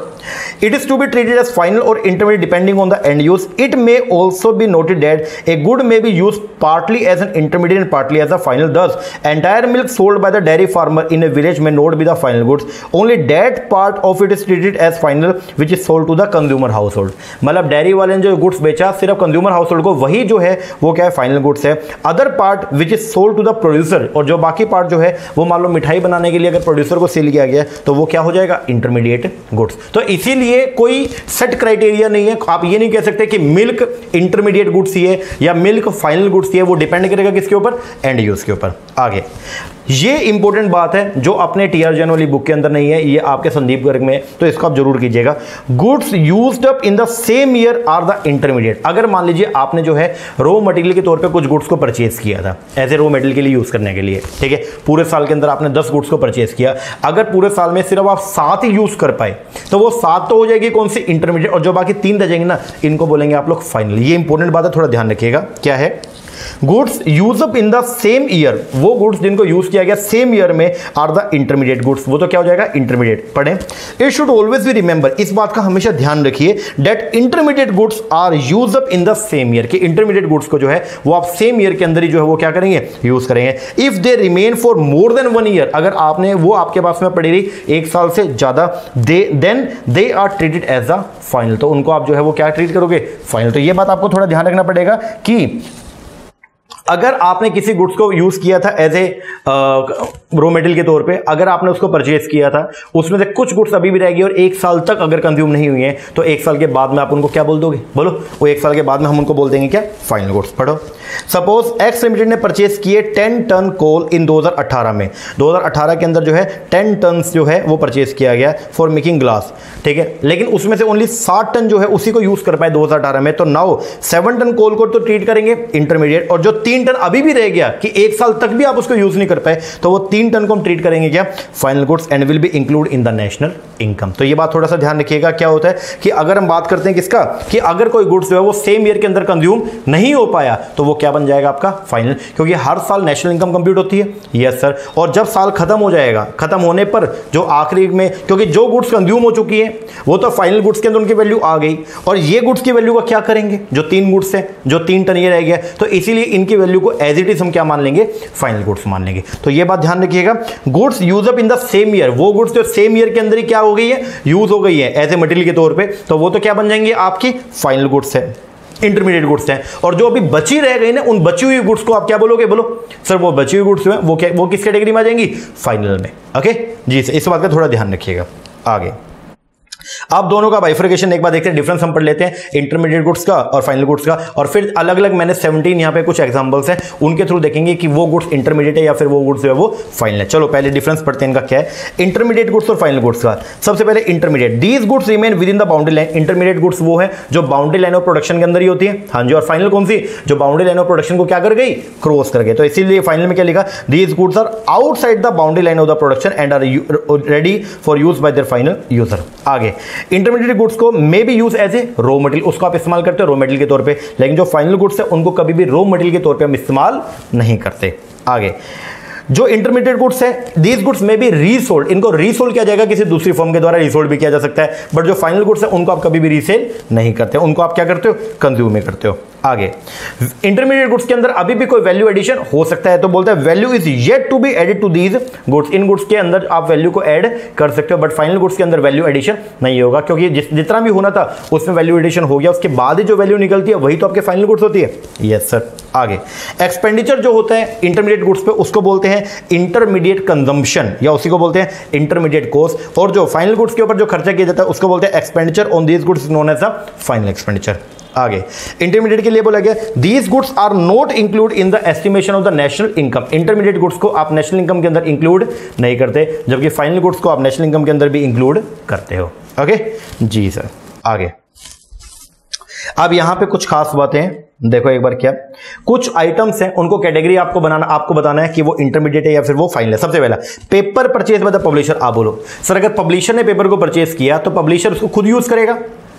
it is to be treated as final और intermediate depending on the end use. It may also be noted that a good may be use partly as an intermediate and partly as a final. Thus entire milk sold by the dairy farmer in a village में not be the final goods, only that part of it is treated as final which is sold to the consumer household. मतलब dairy वाले ने जो goods बेचा सिर्फ consumer house hold को, वही जो है वो क्या है, फाइनल गुड्स है। Other part which is sold to the producer, और जो बाकी पार्ट जो है वो मान लो मिठाई बनाने के लिए अगर प्रोड्यूसर को सेल किया गया तो वो क्या हो जाएगा, इंटरमीडिएट गुड्स। तो इसीलिए कोई सेट क्राइटेरिया नहीं है, आप ये नहीं कह सकते कि मिल्क इंटरमीडिएट गुड्स ही है या मिल्क फाइनल गुड्स ही है, वो डिपेंड करेगा किसके ऊपर, एंड यूज के ऊपर। आगे ये इंपॉर्टेंट बात है जो अपने टीआर जैन वाली बुक के अंदर नहीं है, ये आपके संदीप गर्ग में है, तो इसको आप जरूर कीजिएगा। Goods used up in the same year are the intermediate. अगर मान लीजिए आपने जो है रॉ मटेरियल के तौर पे कुछ गुड्स को परचेज किया था एज ए रॉ मटेरियल के लिए यूज करने के लिए, ठीक है, पूरे साल के अंदर आपने 10 गुड्स को परचेज किया, अगर पूरे साल में सिर्फ आप 7 ही यूज कर पाए तो वो 7 तो हो जाएगी कौन सी, इंटरमीडिएट, और जो बाकी 3 रह जाएंगे ना, इनको बोलेंगे आप लोग फाइनल। ये इंपॉर्टेंट बात है, थोड़ा ध्यान रखिएगा। क्या है, goods use up in the same year, वो गुड्स जिनको यूज किया गया सेम ईयर में आर द इंटरमीडिएट गुड्स, वो तो क्या हो जाएगा, इंटरमीडिएट। पढ़ें, it should always be remember, इस बात का हमेशा ध्यान रखिए, that intermediate goods are use up in the same year, कि इंटरमीडिएट गुड्स को जो है वो आप सेम ईयर के अंदर ही जो है वो क्या करेंगे, यूज करेंगे। If they remain for more than 1 year, अगर आपने वो आपके पास में पड़ी रही 1 साल से ज्यादा, then they are treated as a final, तो उनको आप जो है वो क्या ट्रीट करोगे, फाइनल। तो ये बात आपको थोड़ा ध्यान रखना पड़ेगा कि अगर आपने किसी गुड्स को यूज किया था एज ए रॉ मटेरियल के तौर पे, अगर आपने उसको परचेज किया था, उसमें से कुछ गुड्स अभी भी रहेगी और 1 साल तक अगर कंज्यूम नहीं हुई हैं, तो 1 साल के बाद में आप उनको क्या बोल दोगे, बोलो, वो 1 साल के बाद में हम उनको बोल देंगे क्या, फाइनल गुड्स। पढ़ो, सपोज एक्स लिमिटेड ने परचेज किए 10 टन कोल इन 2018 में, 2018 के अंदर जो है 10 टन जो है वो परचेज किया गया फॉर मेकिंग ग्लास, ठीक है, लेकिन उसमें से ओनली 60 टन जो है उसी को यूज कर पाए 2018 में, तो नाउ 7 टन कोल को तो ट्रीट करेंगे इंटरमीडिएट, और जो 3 टन अभी भी रह गया कि 1 साल तक भी आप उसको यूज नहीं कर पाए, तो वो 3 टन को हम ट्रीट करेंगे क्या, final goods, and will be include in the national income. तो ये बात थोड़ा सा ध्यान रखिएगा। क्या होता है कि अगर हम बात करते हैं किसका, कि अगर कोई गुड्स जो है वो सेम ईयर के अंदर कंज्यूम नहीं हो पाया, तो वो क्या बन जाएगा आपका, फाइनल, क्योंकि हर साल नेशनल इनकम कंप्यूट होती है। यस सर, और जब साल खत्म हो जाएगा, खत्म होने पर जो आखिरी में, क्योंकि जो गुड्स कंज्यूम हो चुकी है वो तो फाइनल गुड्स के अंदर उनकी वैल्यू आ गई, और ये गुड्स की वैल्यू का क्या करेंगे, जो 3 गुड्स है, जो 3 टन ये रह गया, तो इसीलिए इनकी वैल्यू को एज इट इज हम क्या मान लेंगे, फाइनल गुड्स मान लेंगे। तो ये बात ध्यान रखिएगा। Goods use up in the same year, वो गुड्स जो सेम ईयर के अंदर ही क्या हो गई है, यूज हो गई है एज ए मटेरियल के तौर पे, तो वो तो क्या बन जाएंगे, आपकी फाइनल गुड्स है, इंटरमीडिएट गुड्स हैं। और जो अभी बची रह गई ना, उन बची हुई गुड्स को आप क्या बोलोगे, बोलो सर, वो बची हुई गुड्स है वो किस कैटेगरी में आ जाएंगी, फाइनल में। ओके जी, इस बात का थोड़ा ध्यान रखिएगा। आगे आप दोनों का बाइफर्केशन एक बार देखते हैं, डिफरेंस हम पढ़ लेते हैं इंटरमीडिएट गुड्स का और फाइनल गुड्स का, और फिर अलग अलग मैंने 17 यहां पे कुछ एग्जांपल्स हैं, उनके थ्रू देखेंगे कि वो गुड्स इंटरमीडिएट है या फिर वो गुड्स जो है वो फाइनल है। चलो पहले डिफरेंस पढ़ते हैं इनका क्या है, इंटरमीडिएट गुड्स और फाइनल गुड्स का। सबसे पहले intermediate, these goods remain with in the boundary line. Intermediate goods वो है जो बाउंड्री लाइन ऑफ प्रोडक्शन के अंदर ही होती है, हाँ जी, और फाइनल कौन सी, जो बाउंड्री लाइन ऑफ प्रोडक्शन को क्या कर गई, क्रॉस कर गई। तो इसीलिए फाइनल में क्या लिखा, these goods are outside the boundary line of the production and are ready for use by their final user. आगे इंटरमीडिएट गुड्स को may be use as a raw material, उसको आप इस्तेमाल करते हो रॉ मटेरियल के तौर पे, लेकिन जो फाइनल गुड्स है उनको कभी भी रॉ मटेरियल के तौर पे हम इस्तेमाल नहीं करते। आगे जो इंटरमीडिएट गुड्स है, दीज गुड्स में भी रीसोल्ड, इनको रीसोल्ड किया जाएगा किसी दूसरी फर्म के द्वारा, रीसोल्ड भी किया जा सकता है, बट जो फाइनल गुड्स है उनको आप कभी भी रीसेल नहीं करते, उनको आप क्या करते हो, कंज्यूम में करते हो। आगे इंटरमीडिएट गुड्स के अंदर अभी भी कोई वैल्यू एडिशन हो सकता है, तो बोलता है value is yet to be added to these goods, इन गुड्स के अंदर आप वैल्यू को ऐड कर सकते हो, बट फाइनल गुड्स के अंदर वैल्यू एडिशन नहीं होगा, क्योंकि जितना भी होना था उसमें वैल्यू एडिशन हो गया, उसके बाद ही जो वैल्यू निकलती है वही तो आपके फाइनल गुड्स होती है। Yes sir. आगे एक्सपेंडिचर जो होता है इंटरमीडिएट गुड्स पे, उसको बोलते हैं इंटरमीडिएट कंजम्पशन, या उसी को बोलते हैं इंटरमीडिएट कॉस्ट, और जो फाइनल गुड्स के ऊपर जो खर्चा किया जाता है उसको बोलते हैं expenditure on these goods known as the final expenditure. आगे इंटरमीडिएट के लिए बोला गया these goods are not include in the estimation of the national income, intermediate goods को आप नेशनल इनकम के अंदर इंक्लूड नहीं करते, जबकि फाइनल गुड्स को आप नेशनल इनकम के अंदर भी इंक्लूड करते हो। ओके जी सर। आगे अब यहां पे कुछ खास बातें हैं, देखो एक बार क्या कुछ आइटम्स हैं, उनको कैटेगरी आपको बताना है कि वो इंटरमीडिएट है या फिर वो फाइनल है। सबसे पहला paper purchase by the publisher. आप बोलो सर अगर पब्लिशर ने पेपर को परचेज किया तो पब्लिशर उसको खुद यूज करेगा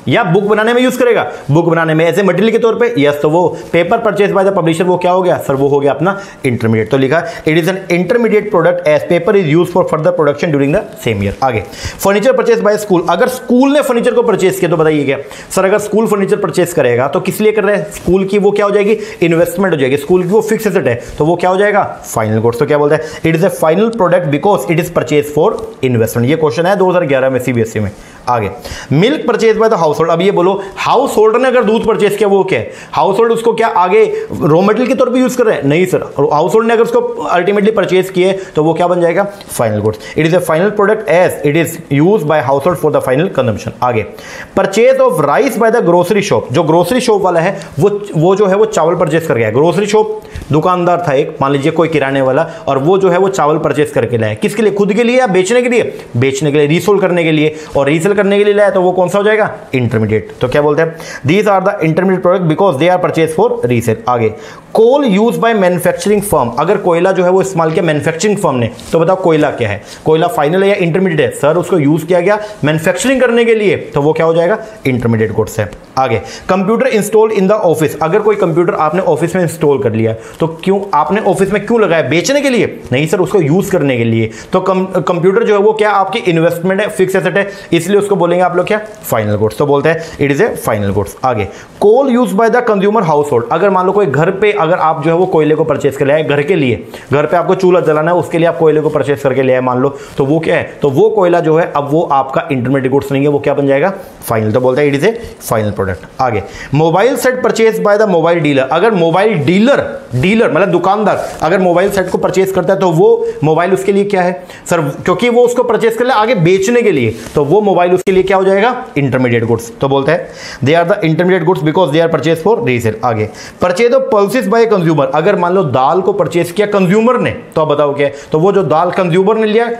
या बुक बनाने में यूज करेगा, बुक बनाने में एज ए मटेरियल के तौर पे, यस, तो वो paper purchase by the publisher वो क्या हो गया सर, वो हो गया अपना इंटरमीडिएट। तो लिखा it is an intermediate product as paper is used for further production during the same year. आगे फर्नीचर परचेज बाय स्कूल, अगर स्कूल ने फर्नीचर को परचेज किया तो बताइए क्या सर, अगर स्कूल फर्नीचर परचेज करेगा तो किस लिए कर रहे हैं, स्कूल की वो क्या हो जाएगी, इन्वेस्टमेंट हो जाएगी, स्कूल की वो फिक्स एसेट है, तो वो क्या हो जाएगा फाइनल गुड्स। तो क्या बोलता है it is a final product because it is purchase for investment. ये क्वेश्चन है 2011 में सीबीएसई में। आगे milk purchase by the house hold, अब ये बोलो हाउस होल्डर ने अगर दूध परचेज किया वो क्या है, हाउस होल्ड उसको क्या आगे रॉ मटेरियल के तौर पे यूज कर रहे हैं, नहीं सर, हाउस होल्ड ने अगर उसको अल्टीमेटली परचेज किए तो वो क्या बन जाएगा final goods. It is a final product as it is used by household for the final consumption. आगे purchase of rice by the grocery shop, जो ग्रोसरी शॉप वाला है वो जो है वो चावल परचेज कर गया, ग्रोसरी शॉप दुकानदार था एक, मान लीजिए कोई किराने वाला, और वो जो है वो चावल परचेज करके लाया, किसके लिए, खुद के लिए या बेचने के लिए, बेचने के लिए, रीसेल करने के लिए, और रीसेल करने के लिए लाया तो वो कौन सा हो जाएगा इंटरमीडिएट। तो क्या बोलते हैं these are the intermediate product because they are purchase for resale. आगे coal use by manufacturing firm, अगर कोयला जो है वो इस्तेमाल किया मैन्युफैक्चरिंग फर्म ने, तो बताओ कोयला क्या है, कोयला फाइनल है या इंटरमीडिएट है, सर उसको यूज किया गया मैन्युफैक्चरिंग करने के लिए, तो वो क्या हो जाएगा इंटरमीडिएट गुड्स है। आगे computer install in the office, अगर कोई कंप्यूटर आपने ऑफिस में इंस्टॉल कर लिया तो क्यों आपने ऑफिस में क्यों लगाया, बेचने के लिए, नहीं सर उसको यूज करने के लिए, तो कंप्यूटर जो है वो क्या आपकी इन्वेस्टमेंट है, फिक्स एसेट है, इसलिए उसको बोलेंगे आप लोग क्या फाइनल गुड्स। तो बोलते हैं it is a final goods. आगे coal use by the consumer household, अगर मान लो कोई घर पे अगर आप जो है वो कोयले को परचेज कर लिया घर के लिए, घर पे आपको चूल्हा जलाना है उसके लिए आप कोयले को परचेज करके ले आए मान लो, तो वो क्या है, तो वो कोयला जो है अब वो आपका इंटरमीडिएट गुड्स नहीं है, वो क्या बन जाएगा फाइनल। तो बोलते हैं it is a final product. आगे mobile set purchase by the mobile dealer, अगर मोबाइल डीलर मतलब दुकानदार अगर मोबाइल सेट को परचेज करता है तो वो मोबाइल उसके लिए क्या है सर, क्योंकि वो उसको परचेज कर ले आगे बेचने के लिए, तो वो मोबाइल उसके लिए क्या हो जाएगा इंटरमीडिएट गुड्स। तो बोलते हैं they are the intermediate goods because they are purchase for resale. आगे purchase of pulses by consumer, अगर मान लो दाल को परचेज किया कंज्यूमर ने, तो आप बताओ क्या है, तो वो जो दाल कंज्यूमर ने लिया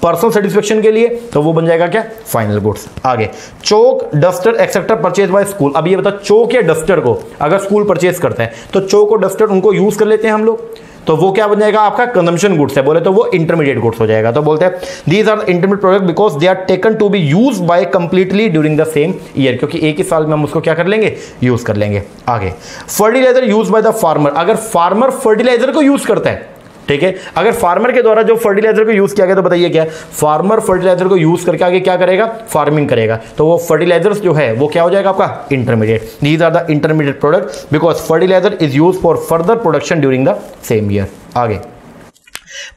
पर्सनल सेटिस्फेक्शन के लिए, तो वो बन जाएगा क्या फाइनल गुड्स। आगे chalk duster etcetera purchase by school, अब ये बता चौक या डस्टर को अगर स्कूल परचेज करता है तो चौक और डस्टर उनको यूज कर लेते हैं हम लोग, तो वो क्या बन जाएगा आपका कंजम्पशन गुड्स है, बोले तो वो इंटरमीडिएट गुड्स हो जाएगा। तो बोलते हैं these are intermediate product because they are taken to be use by completely during the same year, क्योंकि एक ही साल में हम उसको क्या कर लेंगे यूज कर लेंगे। आगे fertiliser use by the farmer, अगर फार्मर फर्टिलाइजर को यूज करता है, ठीक है, अगर फार्मर के द्वारा जो फर्टिलाइजर को यूज किया गया, तो बताइए क्या फार्मर फर्टिलाइजर को यूज करके आगे क्या करेगा फार्मिंग करेगा, तो वो फर्टिलाइजर्स जो है वो क्या हो जाएगा आपका intermediate. These are the intermediate product because fertiliser is use for further production during the same year. आगे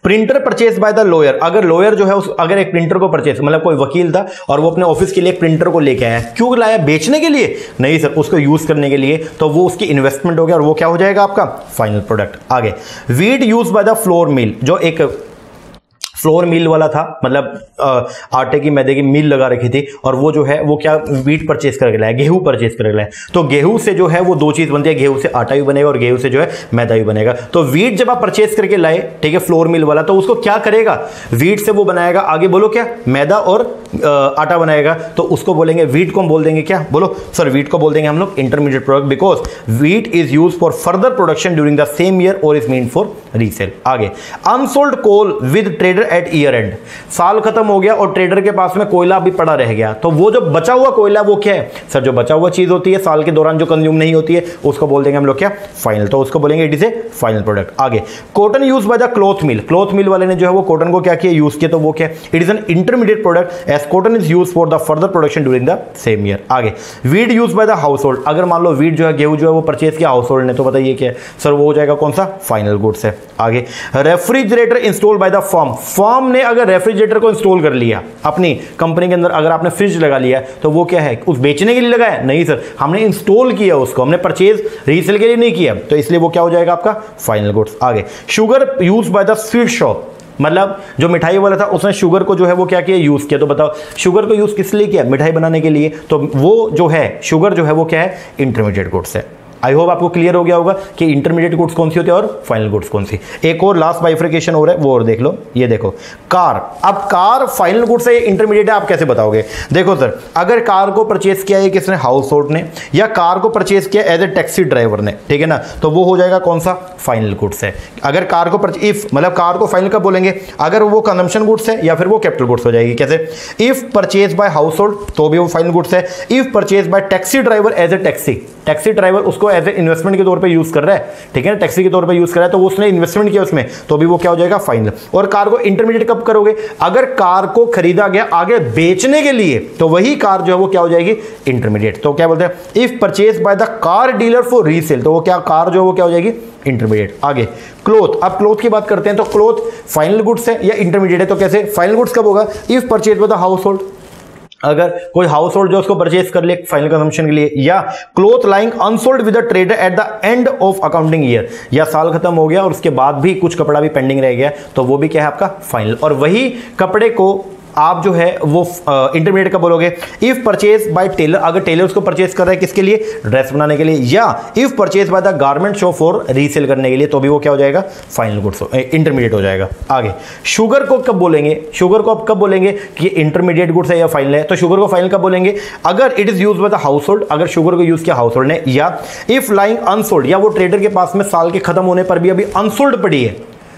printer purchase by the lawyer, अगर लॉयर जो है अगर एक प्रिंटर को परचेज मतलब कोई वकील था और वो अपने ऑफिस के लिए प्रिंटर को लेके आया, क्यों लाया बेचने के लिए, नहीं सर उसको यूज करने के लिए, तो वो उसकी इन्वेस्टमेंट हो गया और वो क्या हो जाएगा आपका फाइनल प्रोडक्ट। आगे wheat use by the flour mill, जो एक फ्लोर मिल वाला था, मतलब आटे की मैदे की मिल लगा रखी थी, और वो जो है वो क्या वीट परचेज करके लाया, गेहूं परचेज करके लाया। तो गेहूं से जो है वो दो चीज बनती है, गेहूं से आटा भी बनेगा और गेहूं से जो है मैदा भी बनेगा। तो वीट जब आप परचेज करके लाए, ठीक है, फ्लोर मिल वाला, तो उसको क्या करेगा, वीट से वो बनाएगा, आगे बोलो क्या, मैदा और आटा बनाएगा। तो उसको बोलेंगे, वीट को हम बोल देंगे क्या, बोलो सर, वीट को बोल देंगे हम लोग intermediate product, because wheat is use for further production during the same year और इज मीन फॉर रीसेल। आगे, unsold coal with trader at year end, साल खत्म हो गया और ट्रेडर के पास में कोयला भी पड़ा रह गया, तो वो जो बचा हुआ कोयला वो क्या है सर, जो बचा हुआ चीज होती है साल के दौरान जो कंज्यूम नहीं होती है, उसको बोल देंगे हम लोग क्या, फाइनल। तो उसको बोलेंगे it is a final product. आगे, cotton use by the cloth mill, cloth mill वाले ने जो है वो कॉटन को क्या किया, यूज किया, तो वो क्या, it is an intermediate product as cotton is use for the further production during the same year. आगे, wheat use by the household, अगर मान लो वीट जो है, गेहूं जो है वो परचेज किया हाउस होल्ड ने, तो बताइए क्या है सर, वो हो जाएगा कौन सा, फाइनल गुड्स है। आगे, refrigerator install by the firm, firm ने अगर रेफ्रिजरेटर को इंस्टॉल कर लिया अपनी कंपनी के अंदर, अगर आपने फ्रिज लगा लिया तो वो क्या है, उस बेचने के लिए लगाया नहीं सर, हमने इंस्टॉल किया उसको, हमने परचेज रीसेल के लिए नहीं किया, तो इसलिए वो क्या हो जाएगा आपका फाइनल गुड्स। आगे, sugar use by the sweet shop, मतलब जो मिठाई वाला था उसने शुगर को जो है वो क्या किया, यूज किया। तो बताओ शुगर को यूज किस लिए किया, मिठाई बनाने के लिए, तो वो जो है शुगर जो है वो क्या है, इंटरमीडिएट गुड्स है। आई होप आपको क्लियर हो गया होगा कि इंटरमीडिएट गुड्स कौन सी होती है और फाइनल गुड्स कौन सी। एक और लास्ट बाइफर्केशन हो रहा है, वो और देख लो, ये देखो कार, अब कार फाइनल गुड्स है इंटरमीडिएट है, आप कैसे बताओगे। देखो सर, अगर कार को परचेज किया है किसने, हाउस होल्ड ने, या कार को परचेज किया एज ए टैक्सी ड्राइवर ने, ठीक है ना, तो वो हो जाएगा कौन सा, फाइनल गुड्स है। अगर कार को इफ, मतलब कार को फाइनल कब बोलेंगे, अगर वो कंजम्पशन गुड्स है या फिर वो कैपिटल गुड्स हो जाएगी। कैसे, if purchase by household तो भी वो फाइनल गुड्स है, if purchase by taxi driver as a taxi driver उसको एज ए इन्वेस्टमेंट के तौर पे यूज कर रहा है, ठीक है ना, टैक्सी के तौर पे यूज कर रहा है, तो उसने इन्वेस्टमेंट किया उसमें, तो भी वो क्या हो जाएगा, फाइनल। और कार को इंटरमीडिएट कब करोगे, अगर कार को खरीदा गया आगे बेचने के लिए, तो वही कार जो है वो क्या हो जाएगी, इंटरमीडिएट। तो क्या बोलते हैं, if purchase by the car dealer for resale, तो वो क्या, कार जो है वो क्या हो जाएगी, इंटरमीडिएट। आगे, क्लोथ, अब क्लोथ की बात करते हैं, तो क्लोथ फाइनल गुड्स है या इंटरमीडिएट है, तो कैसे, फाइनल गुड्स कब होगा, if purchase by the household, अगर कोई हाउस होल्ड जो उसको परचेज कर ले फाइनल कंजम्पशन के लिए, या cloth lying unsold with the trader at the end of accounting year, या साल खत्म हो गया और उसके बाद भी कुछ कपड़ा भी पेंडिंग रह गया, तो वो भी क्या है आपका फाइनल। और वही कपड़े को आप जो है वो इंटरमीडिएट का बोलोगे, इफ परचेज बाय टेलर, अगर टेलर उसको परचेज कर रहा है किसके लिए, ड्रेस बनाने के लिए, या if purchase by the garment shop for resale करने के लिए, तो भी वो क्या हो जाएगा, फाइनल गुड्स, इंटरमीडिएट हो जाएगा। आगे, शुगर को कब बोलेंगे, शुगर को आप कब बोलेंगे कि इंटरमीडिएट गुड्स है या फाइनल है, तो शुगर को फाइनल कब बोलेंगे, अगर it is use by the household, अगर शुगर को यूज किया हाउस होल्ड ने, या इफ लाइंग अनसोल्ड, या वो ट्रेडर के पास में साल के खत्म होने पर भी अभी अनसोल्ड पड़ी है,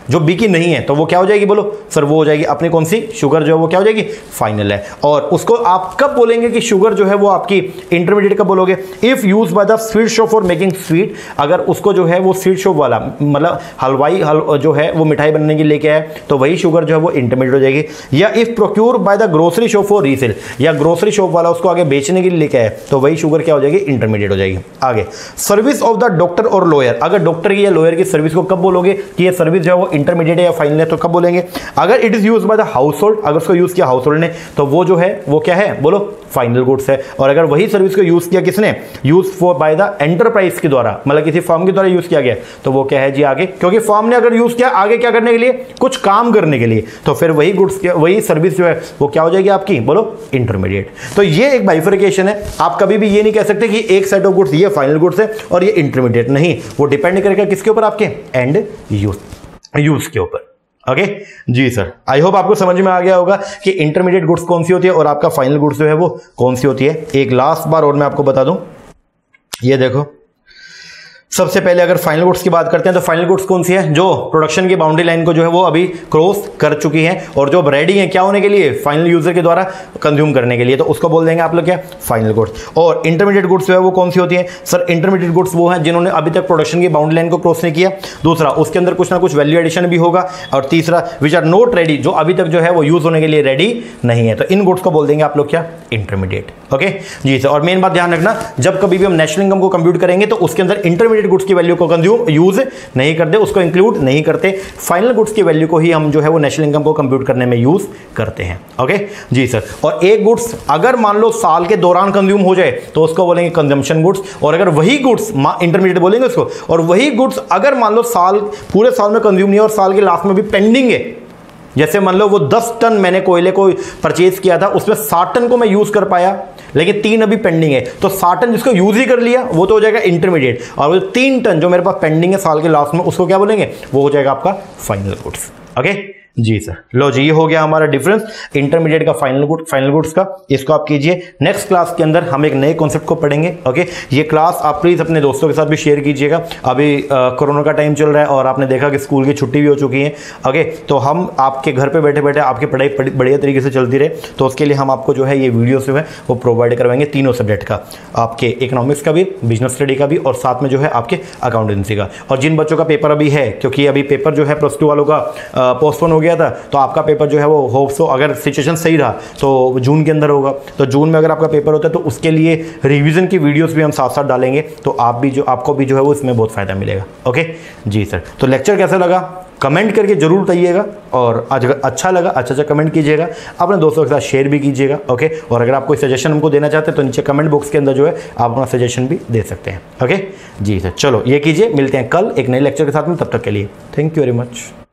जो बिकी नहीं है, तो वो क्या हो जाएगी, बोलो सर, वो हो जाएगी अपनी कौन सी, शुगर जो है वो क्या हो जाएगी, फाइनल है। और उसको आप कब बोलेंगे कि शुगर जो है वो आपकी इंटरमीडिएट कब बोलोगे, if use by the sweet shop for making sweet, अगर उसको जो है वो स्वीट शॉप वाला, मतलब हलवाई जो है वो मिठाई बनने के लिए लेके आए, तो वही शुगर जो है वो इंटरमीडिएट हो जाएगी। या if procure bye the grocery shop for resale, या ग्रोसरी शॉप वाला उसको आगे बेचने के लिए लेके आए, तो वही शुगर क्या हो जाएगी, इंटरमीडिएट हो जाएगी। आगे, सर्विस ऑफ द डॉक्टर और लॉयर, अगर डॉक्टर की या लॉयर की सर्विस को कब बोलोगे कि ये सर्विस जो है वो इंटरमीडिएट है या फाइनल है, तो कब बोलेंगे, अगर it is use by the household, अगर उसको यूज किया हाउस होल्ड ने, तो वो जो है वो क्या है, बोलो फाइनल गुड्स है। और अगर वही सर्विस को यूज किया किसने, use for by the enterprise के द्वारा, मतलब किसी फर्म के द्वारा यूज किया गया, तो वो क्या है जी आगे, क्योंकि फर्म ने अगर यूज किया आगे क्या करने के लिए, कुछ काम करने के लिए, तो फिर वही गुड्स, वही सर्विस जो है वो क्या हो जाएगी आपकी, बोलो इंटरमीडिएट। तो ये एक बाइफर्केशन है, आप कभी भी ये नहीं कह सकते कि एक सेट ऑफ गुड्स ये फाइनल गुड्स है और ये इंटरमीडिएट, नहीं, वो डिपेंड करेगा किसके ऊपर, आपके एंड यूज के ऊपर। ओके जी सर, आई होप आपको समझ में आ गया होगा कि इंटरमीडिएट गुड्स कौन सी होती है और आपका फाइनल गुड्स जो है वो कौन सी होती है। एक लास्ट बार और मैं आपको बता दूं, ये देखो, सबसे पहले अगर फाइनल गुड्स की बात करते हैं तो फाइनल गुड्स कौन सी है, जो प्रोडक्शन की बाउंड्री लाइन को जो है वो अभी क्रॉस कर चुकी है और जो रेडी है क्या होने के लिए, फाइनल यूजर के द्वारा कंज्यूम करने के लिए, तो उसको बोल देंगे आप लोग क्या, फाइनल गुड्स। और इंटरमीडिएट गुड्स जो है वो कौन सी होती है सर, इंटरमीडिएट गुड्स वो हैं जिन्होंने अभी तक प्रोडक्शन की बाउंड्री लाइन को क्रॉस नहीं किया, दूसरा उसके अंदर कुछ ना कुछ वैल्यू एडिशन भी होगा, और तीसरा विच आर नॉट रेडी, जो अभी तक जो है वो यूज होने के लिए रेडी नहीं है, तो इन गुड्स को बोल देंगे आप लोग क्या, इंटरमीडिएट। ओके जी सर, और मेन बात ध्यान रखना, जब कभी भी हम नेशनल इनकम को कंप्यूट करेंगे तो उसके अंदर इंटरमीडिएट गुड्स की वैल्यू को यूज नहीं करते, उसको इंक्लूड नहीं करते, फाइनल गुड्स की वैल्यू को ही हम जो है वो नेशनल इनकम को कंप्यूट करने में यूज करते हैं। ओके जी सर, और एक गुड्स अगर मान लो साल के दौरान कंज्यूम हो जाए तो उसको बोलेंगे कंजम्पशन गुड्स, और अगर वही गुड्स इंटरमीडिएट बोलेंगे उसको, और वही गुड्स अगर मान लो साल पूरे साल में कंज्यूम नहीं है और साल के लास्ट में भी पेंडिंग है, जैसे मान लो वो 10 टन मैंने कोयले को परचेज किया था, उसमें 60 टन को मैं यूज कर पाया, लेकिन 3 अभी पेंडिंग है, तो 60 टन जिसको यूज ही कर लिया वो तो हो जाएगा इंटरमीडिएट, और वो 3 टन जो मेरे पास पेंडिंग है साल के लास्ट में, उसको क्या बोलेंगे, वो हो जाएगा आपका फाइनल गुड्स। ओके जी सर, लो जी, ये हो गया हमारा डिफरेंस इंटरमीडिएट का फाइनल गुड्स का। इसको आप कीजिए। नेक्स्ट क्लास के अंदर हम एक नए कॉन्सेप्ट को पढ़ेंगे। ओके, ये क्लास आप प्लीज अपने दोस्तों के साथ भी शेयर कीजिएगा। अभी कोरोना का टाइम चल रहा है और आपने देखा कि स्कूल की छुट्टी भी हो चुकी है। ओके, तो हम आपके घर पे बैठे बैठे आपकी पढ़ाई बढ़िया तरीके से चलती रहे, तो उसके लिए हम आपको जो है ये वीडियो जो है वो प्रोवाइड करवाएंगे तीनों सब्जेक्ट का, आपके इकोनॉमिक्स का भी, बिजनेस स्टडी का भी, और साथ में जो है आपके अकाउंटेंसी का। और जिन बच्चों का पेपर अभी है, क्योंकि अभी पेपर जो है +2 वालों का पोस्टपोन हो गया था, तो आपका पेपर जो है वो होप सो, अगर सिचुएशन सही रहा तो जून के अंदर होगा। तो जून में अगर आपका पेपर होता है तो उसके लिए रिवीजन की वीडियोस भी हम साथ साथ डालेंगे, तो आपको भी जो है वो इसमें बहुत फायदा मिलेगा। ओके जी सर, तो लेक्चर कैसा लगा कमेंट करके जरूर बताइएगा, और अगर अच्छा लगा अच्छा कमेंट कीजिएगा, अपने दोस्तों के साथ शेयर भी कीजिएगा। ओके, और अगर आप कोई सजेशन हमको देना चाहते हैं तो नीचे कमेंट बॉक्स के अंदर जो है आप अपना सजेशन भी दे सकते हैं। ओके जी सर, चलो ये कीजिए, मिलते हैं कल एक नए लेक्चर के साथ में, तब तक के लिए थैंक यू वेरी मच।